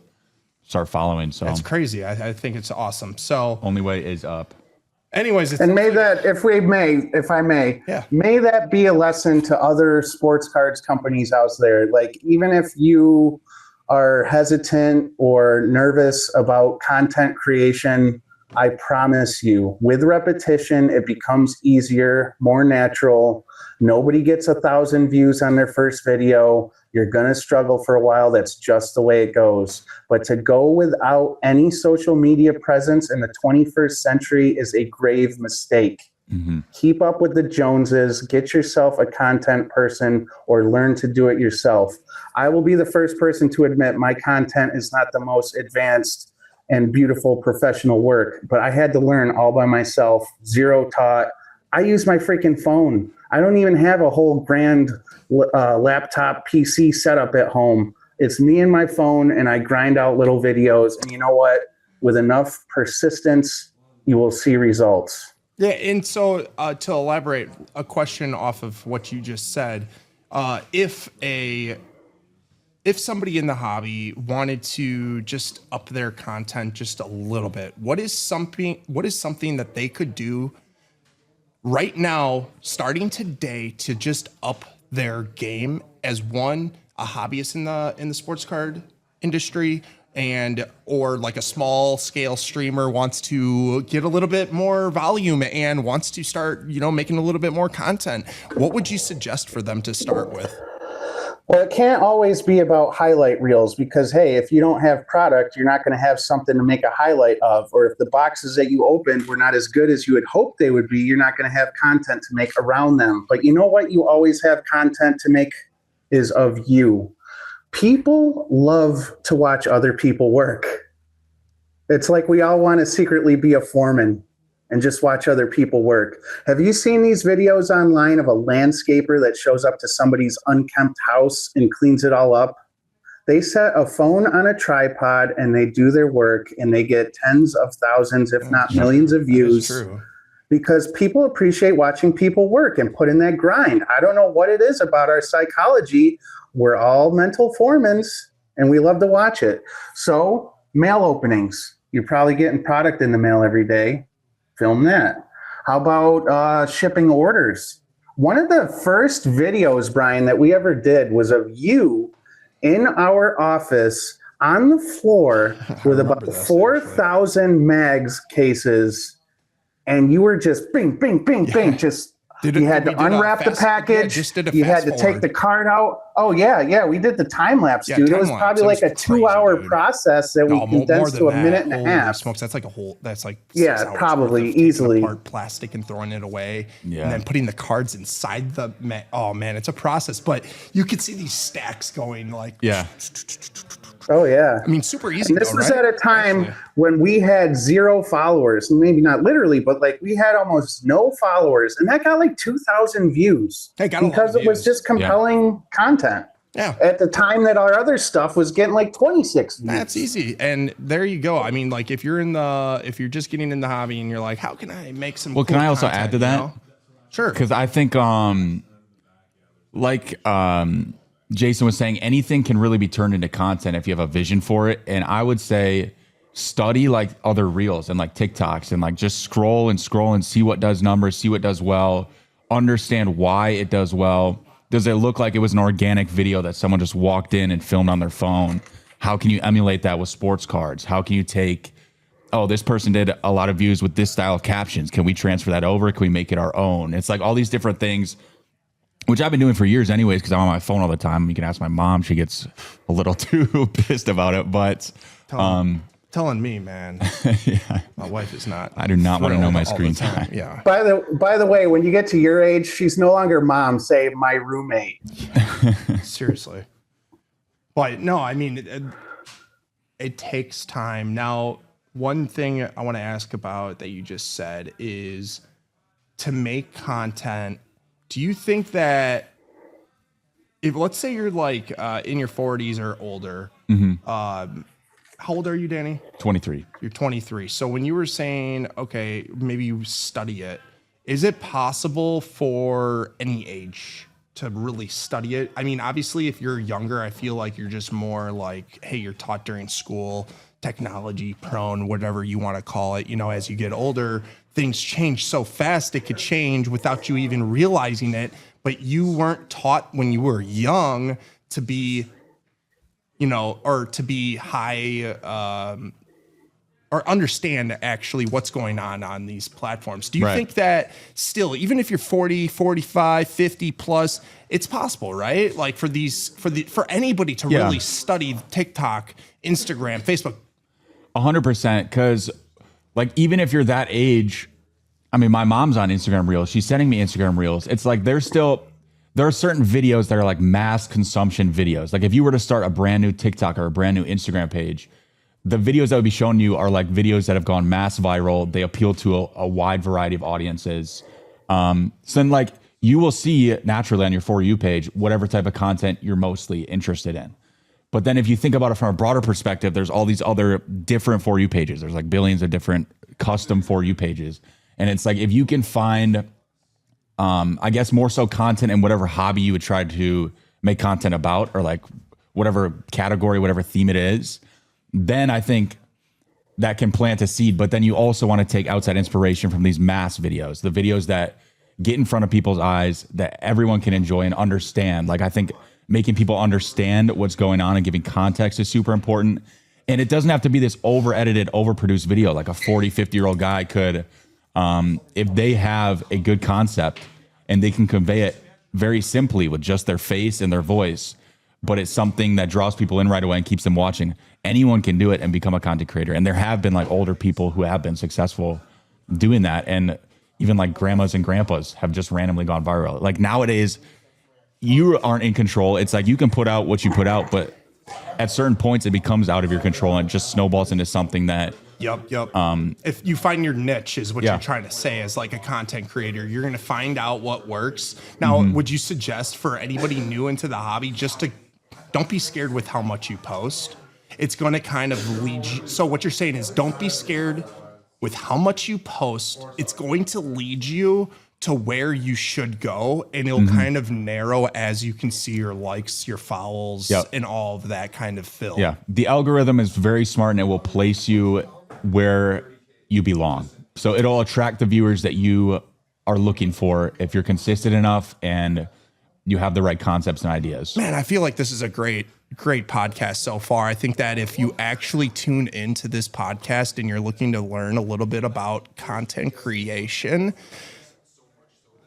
start following. So that's crazy. I think it's awesome. So only way is up. Anyways, and may that, if I may, may that be a lesson to other sports cards companies out there. Like, even if you are hesitant or nervous about content creation, I promise you, with repetition, it becomes easier, more natural. Nobody gets 1,000 views on their first video. You're going to struggle for a while. That's just the way it goes. But to go without any social media presence in the 21st century is a grave mistake. Keep up with the Joneses, get yourself a content person or learn to do it yourself. I will be the first person to admit my content is not the most advanced and beautiful professional work, but I had to learn all by myself, zero taught. I use my freaking phone. I don't even have a whole grand laptop PC setup at home. It's me and my phone, and I grind out little videos. And you know what? With enough persistence, you will see results. Yeah, and so to elaborate, a question off of what you just said, if somebody in the hobby wanted to just up their content just a little bit, what is something that they could do right now, starting today, to just up their game as a hobbyist in the sports card industry, or like a small scale streamer wants to get a little bit more volume and wants to start, making a little bit more content? What would you suggest for them to start with? Well, it can't always be about highlight reels because, hey, if you don't have product, you're not going to have something to make a highlight of. Or if the boxes that you opened were not as good as you had hoped they would be, you're not going to have content to make around them. But you know what? You always have content to make is of you. People love to watch other people work. It's like we all want to secretly be a foreman and just watch other people work. Have you seen these videos online of a landscaper that shows up to somebody's unkempt house and cleans it all up? They set a phone on a tripod and they do their work and they get tens of thousands, if not millions of views. Because people appreciate watching people work and put in that grind. I don't know what it is about our psychology. We're all mental foremans and we love to watch it. So mail openings, you're probably getting product in the mail every day. Film that. How about shipping orders? One of the first videos, Brian, that we ever did was of you in our office on the floor with about 4,000 mags cases, and you were just bing, bing, bing, bing, just you had to unwrap the package. You had to take the card out. Oh, yeah. We did the time lapse, dude. It was probably like a 2-hour process that we condensed to a minute and a half. Smokes, that's like a whole, that's like 6 hours probably easily. Apart plastic and throwing it away. Yeah. And then putting the cards inside the, oh man, it's a process. But you could see these stacks going like. Yeah. Oh, yeah. I mean, super easy. And this was at a time when we had 0 followers. Maybe not literally, but like we had almost no followers. And that got like 2,000 views because it was just compelling content. Yeah. At the time that our other stuff was getting like 26 views. That's easy. And there you go. I mean, like if you're just getting in the hobby and you're like, how can I make some can I also add to that? Sure. Because I think Jason was saying, anything can really be turned into content if you have a vision for it. And I would say study like other reels and like TikToks and like just scroll and see what does numbers, see what does well, understand why it does well. Does it look like it was an organic video that someone just walked in and filmed on their phone? How can you emulate that with sports cards? How can you take, this person did a lot of views with this style of captions. Can we transfer that over? Can we make it our own? It's like all these different things, which I've been doing for years anyways, because I'm on my phone all the time. You can ask my mom. She gets a little too pissed about it, but telling me, man. Yeah. My wife is not. I do not want to know my screen time. Yeah. By the way, when you get to your age, she's no longer mom, say my roommate. Seriously. But no, I mean, it takes time. Now, one thing I want to ask about that you just said is to make content. Do you think that if, let's say you're like in your 40s or older, how old are you, Danny? 23. You're 23. So when you were saying, okay, maybe you study it, is it possible for any age to really study it? I mean, obviously, if you're younger, I feel like you're just more like, hey, you're taught during school, technology prone, whatever you want to call it. As you get older, things change so fast, it could change without you even realizing it. But you weren't taught when you were young to be or to be high, or understand actually what's going on these platforms. Do you think that still, even if you're 40, 45, 50 plus, it's possible, right? Like for anybody to really study TikTok, Instagram, Facebook? 100%. Because like, even if you're that age, I mean, my mom's on Instagram Reels. She's sending me Instagram Reels. It's like there are certain videos that are like mass consumption videos. Like if you were to start a brand new TikTok or a brand new Instagram page, the videos that would be shown you are like videos that have gone mass viral. They appeal to a wide variety of audiences. So then like you will see naturally on your For You page whatever type of content you're mostly interested in. But then if you think about it from a broader perspective, there's all these other different For You pages. There's like billions of different custom For You pages. And it's like if you can find, I guess, more so content in whatever hobby you would try to make content about, or like whatever category, whatever theme it is, then I think that can plant a seed. But then you also want to take outside inspiration from these mass videos, the videos that get in front of people's eyes that everyone can enjoy and understand. Like I think making people understand what's going on and giving context is super important. And it doesn't have to be this over-edited, overproduced video. Like a 40, 50-year-old guy could, if they have a good concept and they can convey it very simply with just their face and their voice, but it's something that draws people in right away and keeps them watching, anyone can do it and become a content creator. And there have been like older people who have been successful doing that. And even like grandmas and grandpas have just randomly gone viral. Like nowadays, you aren't in control. It's like you can put out what you put out, but at certain points it becomes out of your control and it just snowballs into something that Yep. If you find your niche is what Yeah. you're trying to say as like a content creator, you're going to find out what works. Now, would you suggest for anybody new into the hobby, just to don't be scared with how much you post? It's going to kind of lead you. So what you're saying is don't be scared with how much you post. It's going to lead you to where you should go, and it'll kind of narrow as you can see your likes, your follows, Yep. and all of that kind of fill. Yeah, the algorithm is very smart and it will place you where you belong. So it'll attract the viewers that you are looking for if you're consistent enough and you have the right concepts and ideas. Man, I feel like this is a great podcast so far. I think that if you actually tune into this podcast and you're looking to learn a little bit about content creation,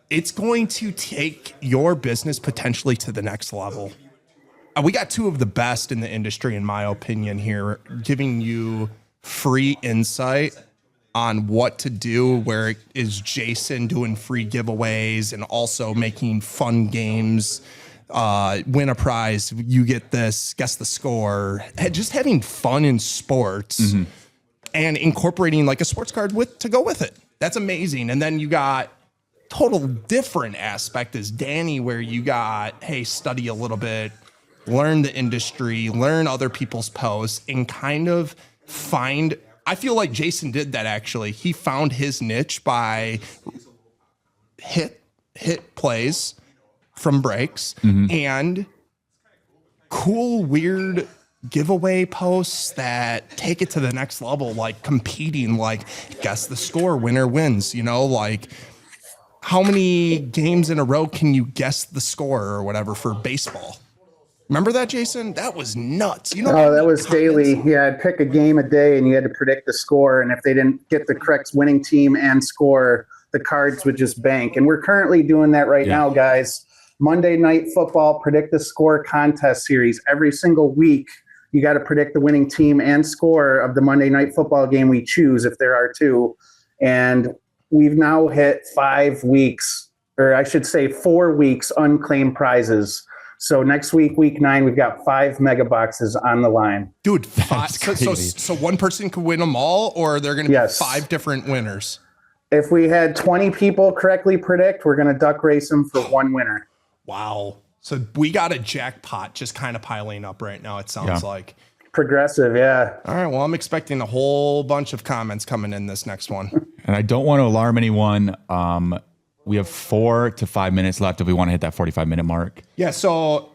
it's going to take your business potentially to the next level. We got two of the best in the industry, in my opinion, here, giving you free insight on what to do. Where is Jason doing free giveaways and also making fun games, win a prize, you get this, guess the score, just having fun in sports and incorporating like a sports card to go with it. That's amazing. And then you got total different aspect is Danny, where you got, hey, study a little bit, learn the industry, learn other people's posts, and kind of find. I feel like Jason did that actually. He found his niche by hit plays from breaks and cool, weird giveaway posts that take it to the next level, like competing, like guess the score, winner wins, like how many games in a row can you guess the score or whatever for baseball? Remember that, Jason? That was nuts. Oh, that was daily. Yeah, I'd pick a game a day and you had to predict the score. And if they didn't get the correct winning team and score, the cards would just bank. And we're currently doing that right now, guys. Monday Night Football Predict the Score contest series. Every single week, you got to predict the winning team and score of the Monday Night Football game we choose, if there are two. And we've now hit 5 weeks, or I should say 4 weeks, unclaimed prizes. So next week, week 9, we've got 5 mega boxes on the line. Dude, 5. So one person could win them all, or they're going to be 5 different winners? If we had 20 people correctly predict, we're going to duck race them for one winner. Wow. So we got a jackpot just kind of piling up right now, it sounds like. Progressive, yeah. All right, well, I'm expecting a whole bunch of comments coming in this next one. And I don't want to alarm anyone. We have 4 to 5 minutes left if we want to hit that 45-minute mark. Yeah, so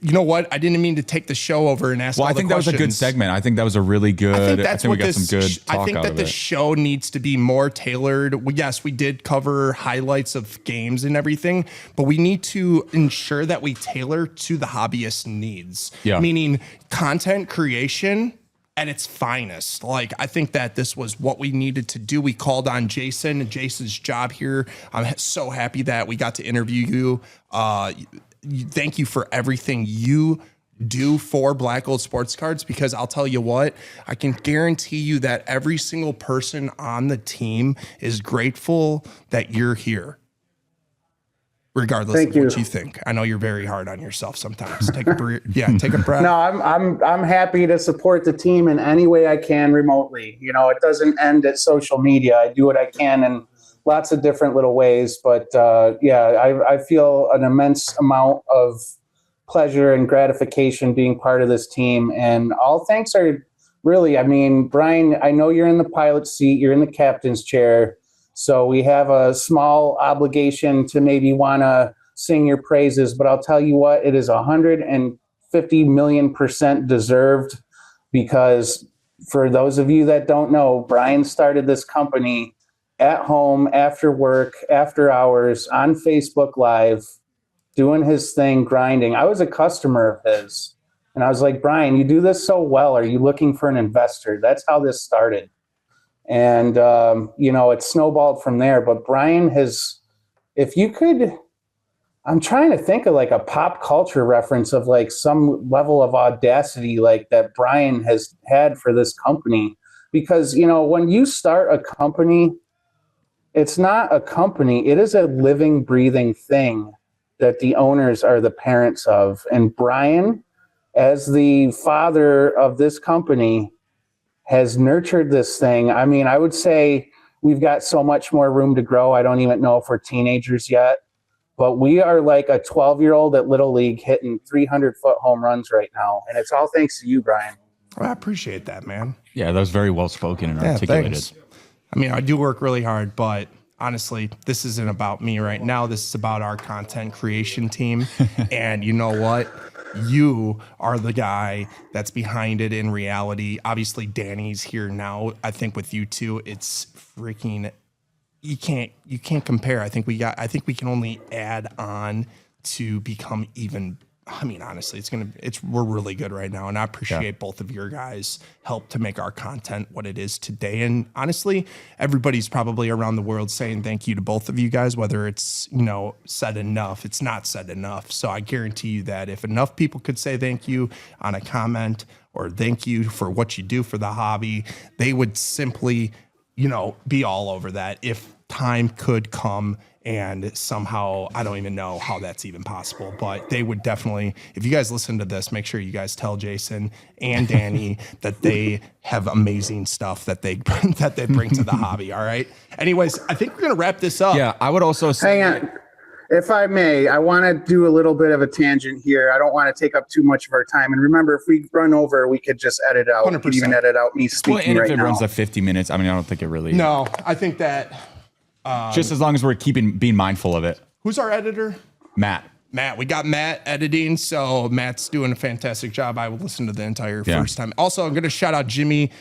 you know what? I didn't mean to take the show over and ask all the questions. Well, I think that was a good segment. I think that was a really good. I think we got some good talk out of it. I think that the show needs to be more tailored. Yes, we did cover highlights of games and everything, but we need to ensure that we tailor to the hobbyist needs. Yeah. Meaning content creation at its finest. Like, I think that this was what we needed to do. We called on Jason and Jason's job here. I'm so happy that we got to interview you. Thank you for everything you do for Black Gold Sports Cards, because I'll tell you what, I can guarantee you that every single person on the team is grateful that you're here, regardless of what you think. I know you're very hard on yourself sometimes. Take a breath. Yeah, take a breath. No, I'm happy to support the team in any way I can remotely. You know, it doesn't end at social media. I do what I can in lots of different little ways. But I feel an immense amount of pleasure and gratification being part of this team. And all thanks are really, I mean, Bryan, I know you're in the pilot seat, you're in the captain's chair. So we have a small obligation to maybe want to sing your praises, but I'll tell you what, it is 150 million% deserved, because for those of you that don't know, Bryan started this company at home, after work, after hours, on Facebook Live, doing his thing, grinding. I was a customer of his, and I was like, Bryan, you do this so well. Are you looking for an investor? That's how this started. And, it snowballed from there. But Bryan has, if you could, I'm trying to think of like a pop culture reference of like some level of audacity like that Bryan has had for this company. Because, when you start a company, it's not a company, it is a living, breathing thing that the owners are the parents of. And Bryan, as the father of this company, has nurtured this thing. I mean, I would say we've got so much more room to grow. I don't even know if we're teenagers yet, but we are like a 12-year-old at Little League hitting 300-foot home runs right now. And it's all thanks to you, Bryan. Well, I appreciate that, man. Yeah, that was very well spoken and articulated. Thanks. I mean, I do work really hard, but honestly, this isn't about me right now. This is about our content creation team. And you know what? You are the guy that's behind it in reality. Obviously, Danny's here now. I think with you two, it's freaking, you can't compare. I think we can only add on to become even. I mean, honestly, we're really good right now. And I appreciate both of your guys' help to make our content what it is today. And honestly, everybody's probably around the world saying thank you to both of you guys, whether it's, said enough, it's not said enough. So I guarantee you that if enough people could say thank you on a comment or thank you for what you do for the hobby, they would simply, be all over that if time could come. And somehow, I don't even know how that's even possible, but they would definitely, if you guys listen to this, make sure you guys tell Jason and Danny that they have amazing stuff that they bring to the hobby. All right. Anyways, I think we're going to wrap this up. Yeah. I would also say, hang on. If I may, I want to do a little bit of a tangent here. I don't want to take up too much of our time. And remember, if we run over, we could just edit out. 100%. We could even edit out me speaking and right if it now. runs to 50 minutes, I mean, I don't think it really. No, I think that. Just as long as we're being mindful of it. Who's our editor? Matt. We got Matt editing, so Matt's doing a fantastic job. I will listen to the entire first time. Also, I'm going to shout out Jimmy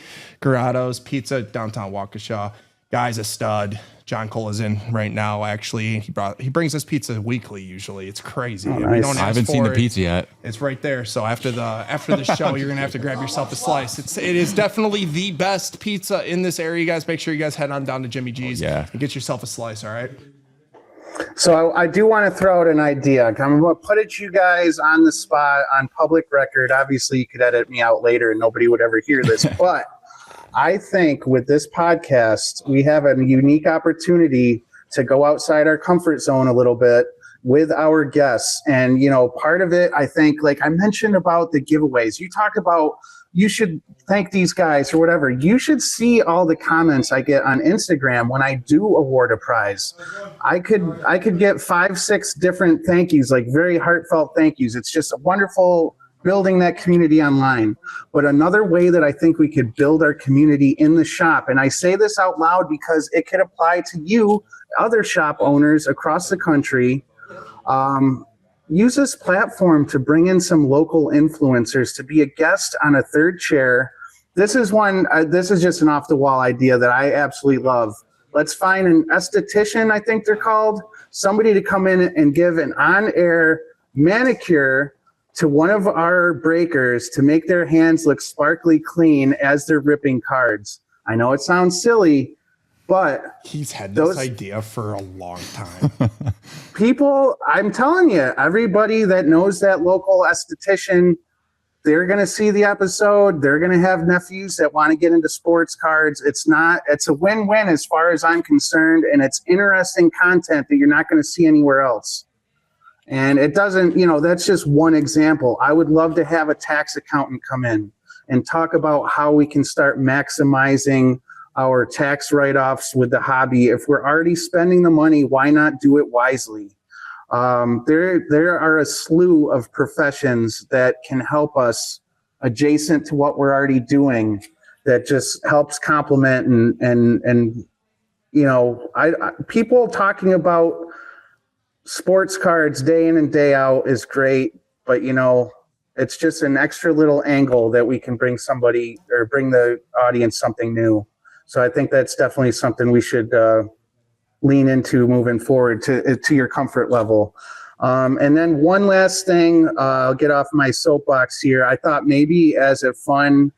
Garato's Pizza, downtown Waukesha. Guy's a stud. John Cole is in right now, actually. He brings us pizza weekly, usually. It's crazy. Oh, nice. We don't I haven't seen the pizza yet. It's right there. So after the show, you're going to have to grab yourself a slice. It is definitely the best pizza in this area, guys. Make sure you guys head on down to Jimmy G's and get yourself a slice, all right? So I do want to throw out an idea. I'm going to put it you guys on the spot on public record. Obviously, you could edit me out later and nobody would ever hear this, but I think with this podcast, we have a unique opportunity to go outside our comfort zone a little bit with our guests. And, part of it, I think, like I mentioned about the giveaways, you talk about you should thank these guys or whatever. You should see all the comments I get on Instagram when I do award a prize. I could get 5-6 different thank yous, like very heartfelt thank yous. It's just a wonderful building that community online. But another way that I think we could build our community in the shop, and I say this out loud because it could apply to you, other shop owners across the country, use this platform to bring in some local influencers to be a guest on a third chair. This is just an off the wall idea that I absolutely love. Let's find an esthetician, I think they're called, somebody to come in and give an on-air manicure to one of our breakers to make their hands look sparkly clean as they're ripping cards. I know it sounds silly, but he's had this idea for a long time. People, I'm telling you, everybody that knows that local esthetician, they're going to see the episode. They're going to have nephews that want to get into sports cards. It's a win-win as far as I'm concerned. And it's interesting content that you're not going to see anywhere else. And it doesn't, that's just one example. I would love to have a tax accountant come in and talk about how we can start maximizing our tax write-offs with the hobby. If we're already spending the money, why not do it wisely? There are a slew of professions that can help us adjacent to what we're already doing that just helps complement and people talking about sports cards day in and day out is great, but it's just an extra little angle that we can bring somebody or bring the audience something new. So I think that's definitely something we should lean into moving forward to your comfort level. And then one last thing, I'll get off my soapbox here. I thought maybe as a fun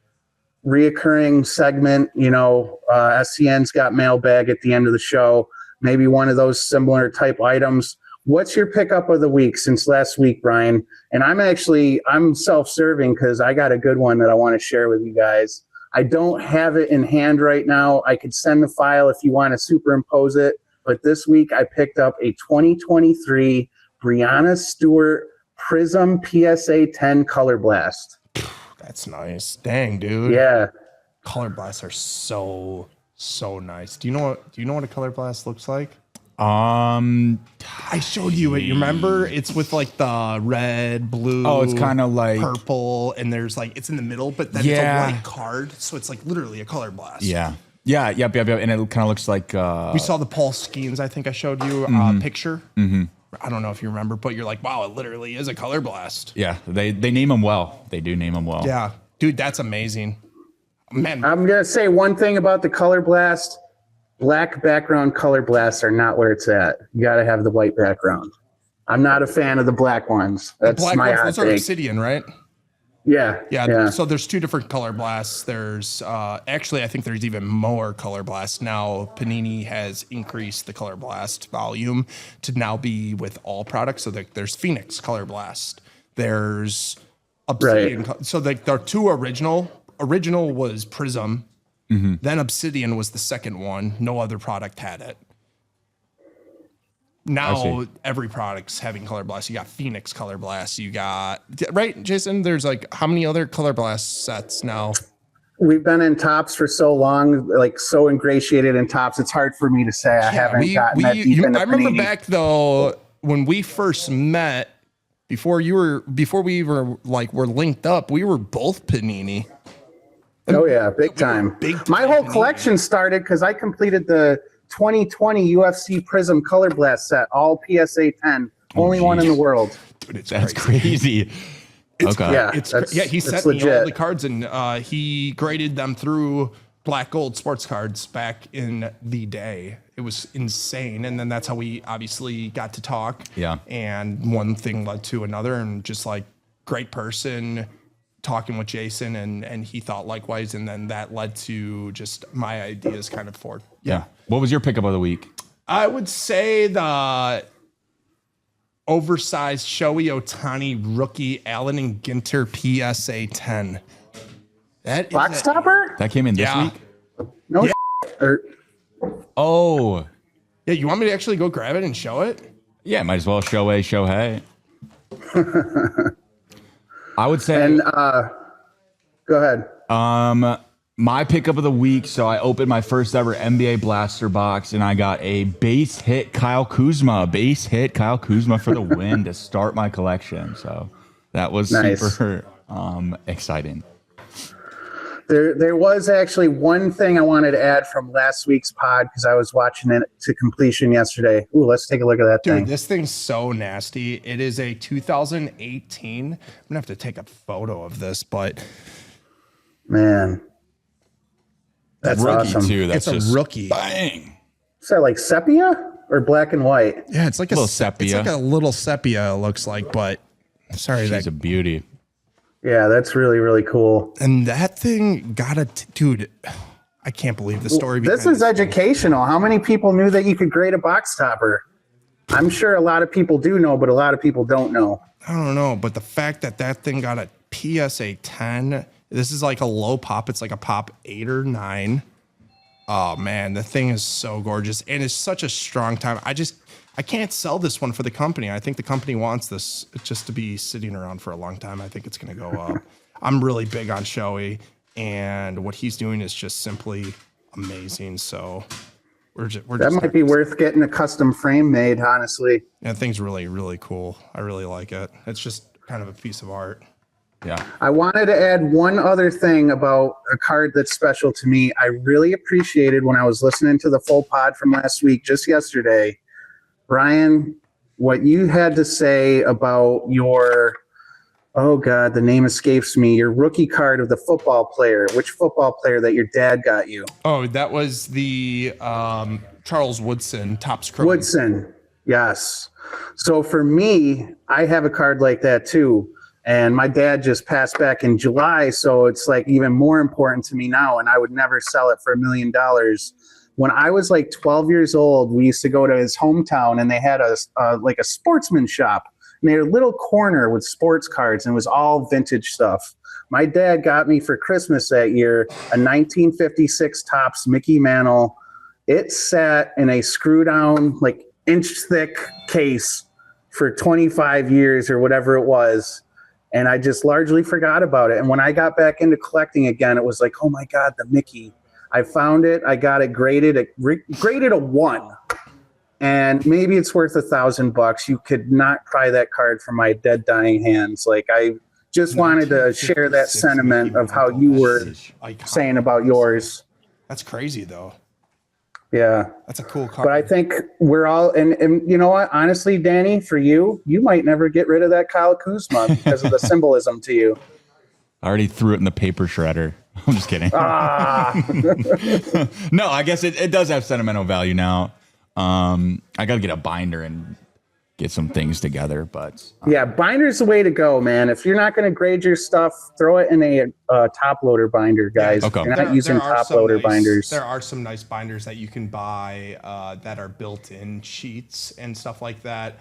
reoccurring segment, SCN's got mailbag at the end of the show, maybe one of those similar type items. What's your pickup of the week since last week, Bryan? And I'm self-serving because I got a good one that I want to share with you guys. I don't have it in hand right now. I could send the file if you want to superimpose it. But this week I picked up a 2023 Brianna Stewart Prism PSA 10 Color Blast. That's nice. Dang, dude. Yeah. Color blasts are so nice. Do you know what a color blast looks like? I showed you it. You remember? It's with like the red, blue. Oh, it's kind of like purple, and there's like it's in the middle, but then it's a white card, so it's like literally a color blast. Yeah. Yep. And it kind of looks like we saw the Paul Skeens. I think I showed you picture. Mm-hmm. I don't know if you remember, but you're like, wow, it literally is a color blast. Yeah, they name them well. They do name them well. Yeah, dude, that's amazing. Man, I'm gonna say one thing about the color blast. Black background color blasts are not where it's at. You got to have the white background. I'm not a fan of the black ones. That's black my ones, hot those are take. obsidian, right? Yeah. So there's two different color blasts. There's actually, I think there's even more color blasts now. Panini has increased the color blast volume to now be with all products. So there's Phoenix color blast. There's obsidian. Right. So there are two original. Original was Prism. Mm-hmm. Then Obsidian was the second one. No other product had it. Now every product's having color blast. You got Phoenix color blast. You got right, Jason. There's like how many other color blast sets now? We've been in Topps for so long, like so ingratiated in Topps. It's hard for me to say I haven't gotten that deep into I remember Panini. back though when we first met. Before we were linked up. We were both Panini. Oh yeah, big time. My whole collection started because I completed the 2020 UFC Prism Color Blast set, all PSA 10, only one in the world. Dude, that's crazy. Okay. Yeah, he sent me all the cards and he graded them through Black Gold Sports Cards back in the day. It was insane, and then that's how we obviously got to talk. Yeah, and one thing led to another, and just like great person. Talking with Jason and he thought likewise, and then that led to just my ideas kind of for What was your pickup of the week? I would say the oversized Shohei Ohtani rookie Allen and Ginter PSA 10. That box topper? That came in this week? No. Yeah. Yeah, you want me to actually go grab it and show it? Yeah, might as well Shohei. I would say. And go ahead. My pickup of the week. So I opened my first ever NBA blaster box, and I got a base hit Kyle Kuzma for the win to start my collection. So that was super exciting. There was actually one thing I wanted to add from last week's pod because I was watching it to completion yesterday. Ooh, let's take a look at that thing. Dude, this thing's so nasty. It is a 2018. I'm going to have to take a photo of this, but... Man. That's rookie awesome. Too. That's it's a rookie. Bang. Is that like sepia or black and white? Yeah, it's like a little sepia. It's like a little sepia, it looks like, but... Sorry, She's a beauty. Yeah, that's really, really cool. And that thing got dude, I can't believe the story. This is educational. How many people knew that you could grade a box topper? I'm sure a lot of people do know, but a lot of people don't know. I don't know, but the fact that thing got a PSA 10. This is like a low pop. It's like a pop 8 or 9. Oh man, the thing is so gorgeous and it's such a strong time. I can't sell this one for the company. I think the company wants this just to be sitting around for a long time. I think it's going to go up. I'm really big on Shoei, and what he's doing is just simply amazing. So that might be worth getting a custom frame made, honestly. Yeah, the thing's really, really cool. I really like it. It's just kind of a piece of art. Yeah. I wanted to add one other thing about a card that's special to me. I really appreciated when I was listening to the full pod from last week, just yesterday, Bryan, what you had to say about your, oh God, the name escapes me, your rookie card of the football player. Which football player that your dad got you? Oh, that was the Charles Woodson, Topps Chrome. Woodson, yes. So for me, I have a card like that too. And my dad just passed back in July, so it's like even more important to me now, and I would never sell it for $1 million. When I was like 12 years old, we used to go to his hometown, and they had a sportsman shop. And they had a little corner with sports cards, and it was all vintage stuff. My dad got me for Christmas that year a 1956 Topps Mickey Mantle. It sat in a screw-down, like inch-thick case for 25 years or whatever it was. And I just largely forgot about it. And when I got back into collecting again, it was like, oh my God, the Mickey. I found it. I got it graded a 1. And maybe it's worth $1,000. You could not pry that card from my dead, dying hands. Like, I just wanted to share that sentiment of how you were saying about yours. That's crazy, though. Yeah. That's a cool card. But I think we're all, and you know what? Honestly, Danny, for you might never get rid of that Kyle Kuzma because of the symbolism to you. I already threw it in the paper shredder. I'm just kidding. No, I guess it does have sentimental value now. I got to get a binder and get some things together, but yeah, binder's the way to go, man. If you're not going to grade your stuff, throw it in a top loader binder, guys. Okay. You're not using top loader binders. There are some nice binders that you can buy that are built-in sheets and stuff like that.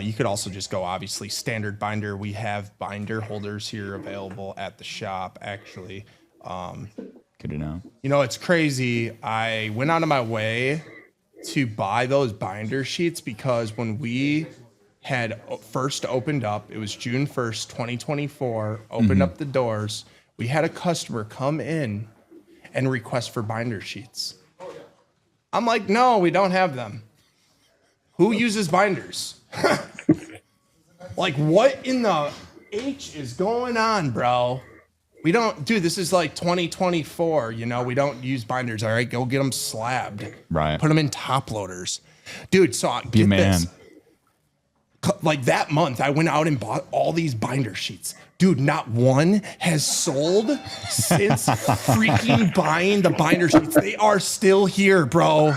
You could also just go, obviously, standard binder. We have binder holders here available at the shop, actually. Good to know. You know, it's crazy. I went out of my way to buy those binder sheets because when we had first opened up, it was June 1st, 2024, opened up the doors, we had a customer come in and request for binder sheets. I'm like, no, we don't have them. Who uses binders? Like, what in the H is going on, bro? We don't, dude, this is like 2024, you know, we don't use binders, all right? Go get them slabbed. Right. Put them in top loaders. Dude, so Be a man. Like that month, I went out and bought all these binder sheets. Dude, not one has sold since freaking buying the binder sheets. They are still here, bro.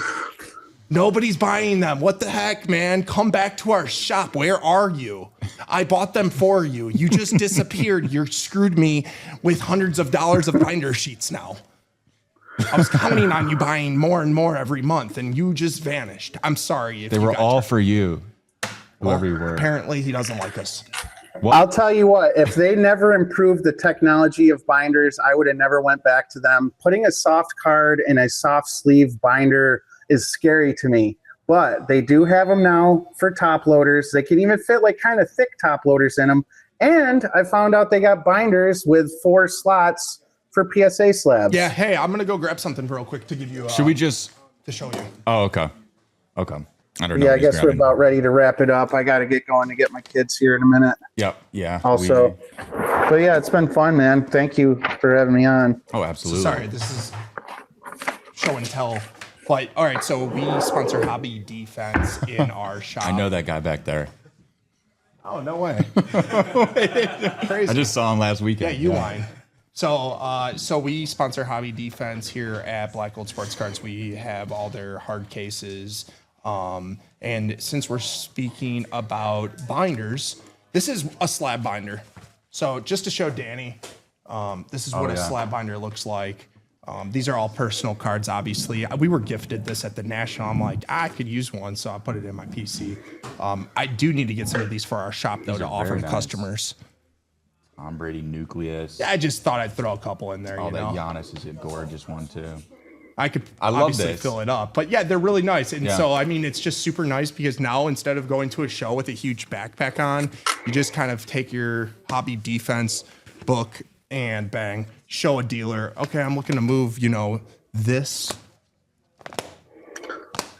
Nobody's buying them. What the heck, man? Come back to our shop. Where are you? I bought them for you. You just disappeared. You screwed me with hundreds of dollars of binder sheets now. I was counting on you buying more and more every month, and you just vanished. I'm sorry. They were all for you, whoever you were. Apparently, he doesn't like us. What? I'll tell you what, if they never improved the technology of binders, I would have never went back to them. Putting a soft card in a soft sleeve binder is scary to me, but they do have them now for top loaders. They can even fit like kind of thick top loaders in them. And I found out they got binders with 4 slots for PSA slabs. Yeah, hey, I'm going to go grab something real quick to give you Should we just to show you. Oh, okay. I don't know. Yeah, I guess we're about ready to wrap it up. I got to get going to get my kids here in a minute. Yep. Yeah. Also, but yeah, it's been fun, man. Thank you for having me on. Oh, absolutely. Sorry, this is show and tell. But all right, so we sponsor Hobby Defense in our shop. I know that guy back there. Oh, no way. Crazy. I just saw him last weekend. Yeah, you lying. So we sponsor Hobby Defense here at Black Gold Sports Cards. We have all their hard cases. And since we're speaking about binders, this is a slab binder. So just to show Danny, this is what a slab binder looks like. These are all personal cards, obviously. We were gifted this at the National. I'm like, I could use one, so I put it in my PC. I do need to get some of these for our shop, though, to offer to customers. Tom Brady nucleus. I just thought I'd throw a couple in there. Oh, you that know? Giannis is a gorgeous one too. I could love obviously this. fill it up, but yeah, they're really nice. And Yeah. so, I mean, it's just super nice because now instead of going to a show with a huge backpack on, you just kind of take your hobby defense book and bang, show a dealer, okay, I'm looking to move, this.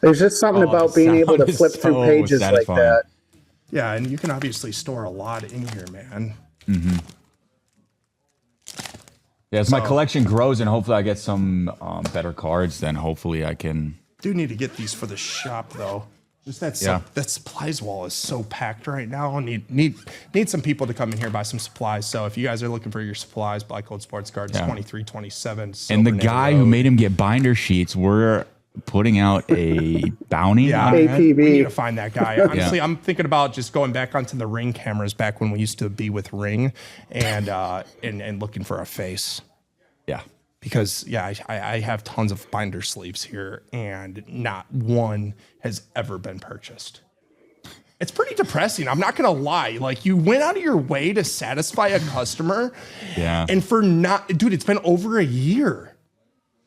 There's just something about being able to sound flip is through so pages like satisfying. that. Yeah, and you can obviously store a lot in here, man. Yeah, as my collection grows and hopefully I get some better cards, then hopefully I can. Do need to get these for the shop though. Just that Yeah. that supplies wall is so packed right now. Need some people to come in here buy some supplies. So if you guys are looking for your supplies, Black Gold Sports Cards, Yeah. 2327. And the guy who made him get binder sheets, we're putting out a bounty. Yeah, on that. we need APB. to find that guy. Honestly, I'm thinking about just going back onto the Ring cameras back when we used to be with Ring, and looking for a face. Yeah. Because I have tons of binder sleeves here, and not one has ever been purchased. It's pretty depressing. I'm not gonna lie. Like, you went out of your way to satisfy a customer, Yeah. and dude, it's been over a year.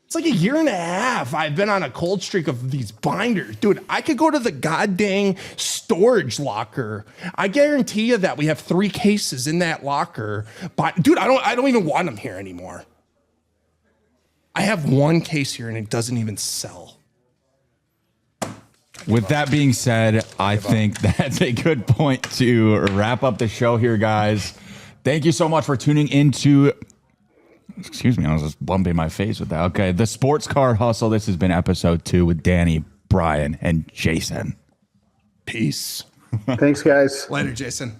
It's like a year and a half. I've been on a cold streak of these binders. Dude, I could go to the goddamn storage locker. I guarantee you that we have 3 cases in that locker. But dude, I don't even want them here anymore. I have 1 case here and it doesn't even sell. With that being said, I think that's a good point to wrap up the show here, guys. Thank you so much for tuning into. Excuse me, I was just bumping my face with that. Okay, the Sports Card Hustle. This has been episode 2 with Danny, Bryan, and Jason. Peace. Thanks, guys. Later, Jason.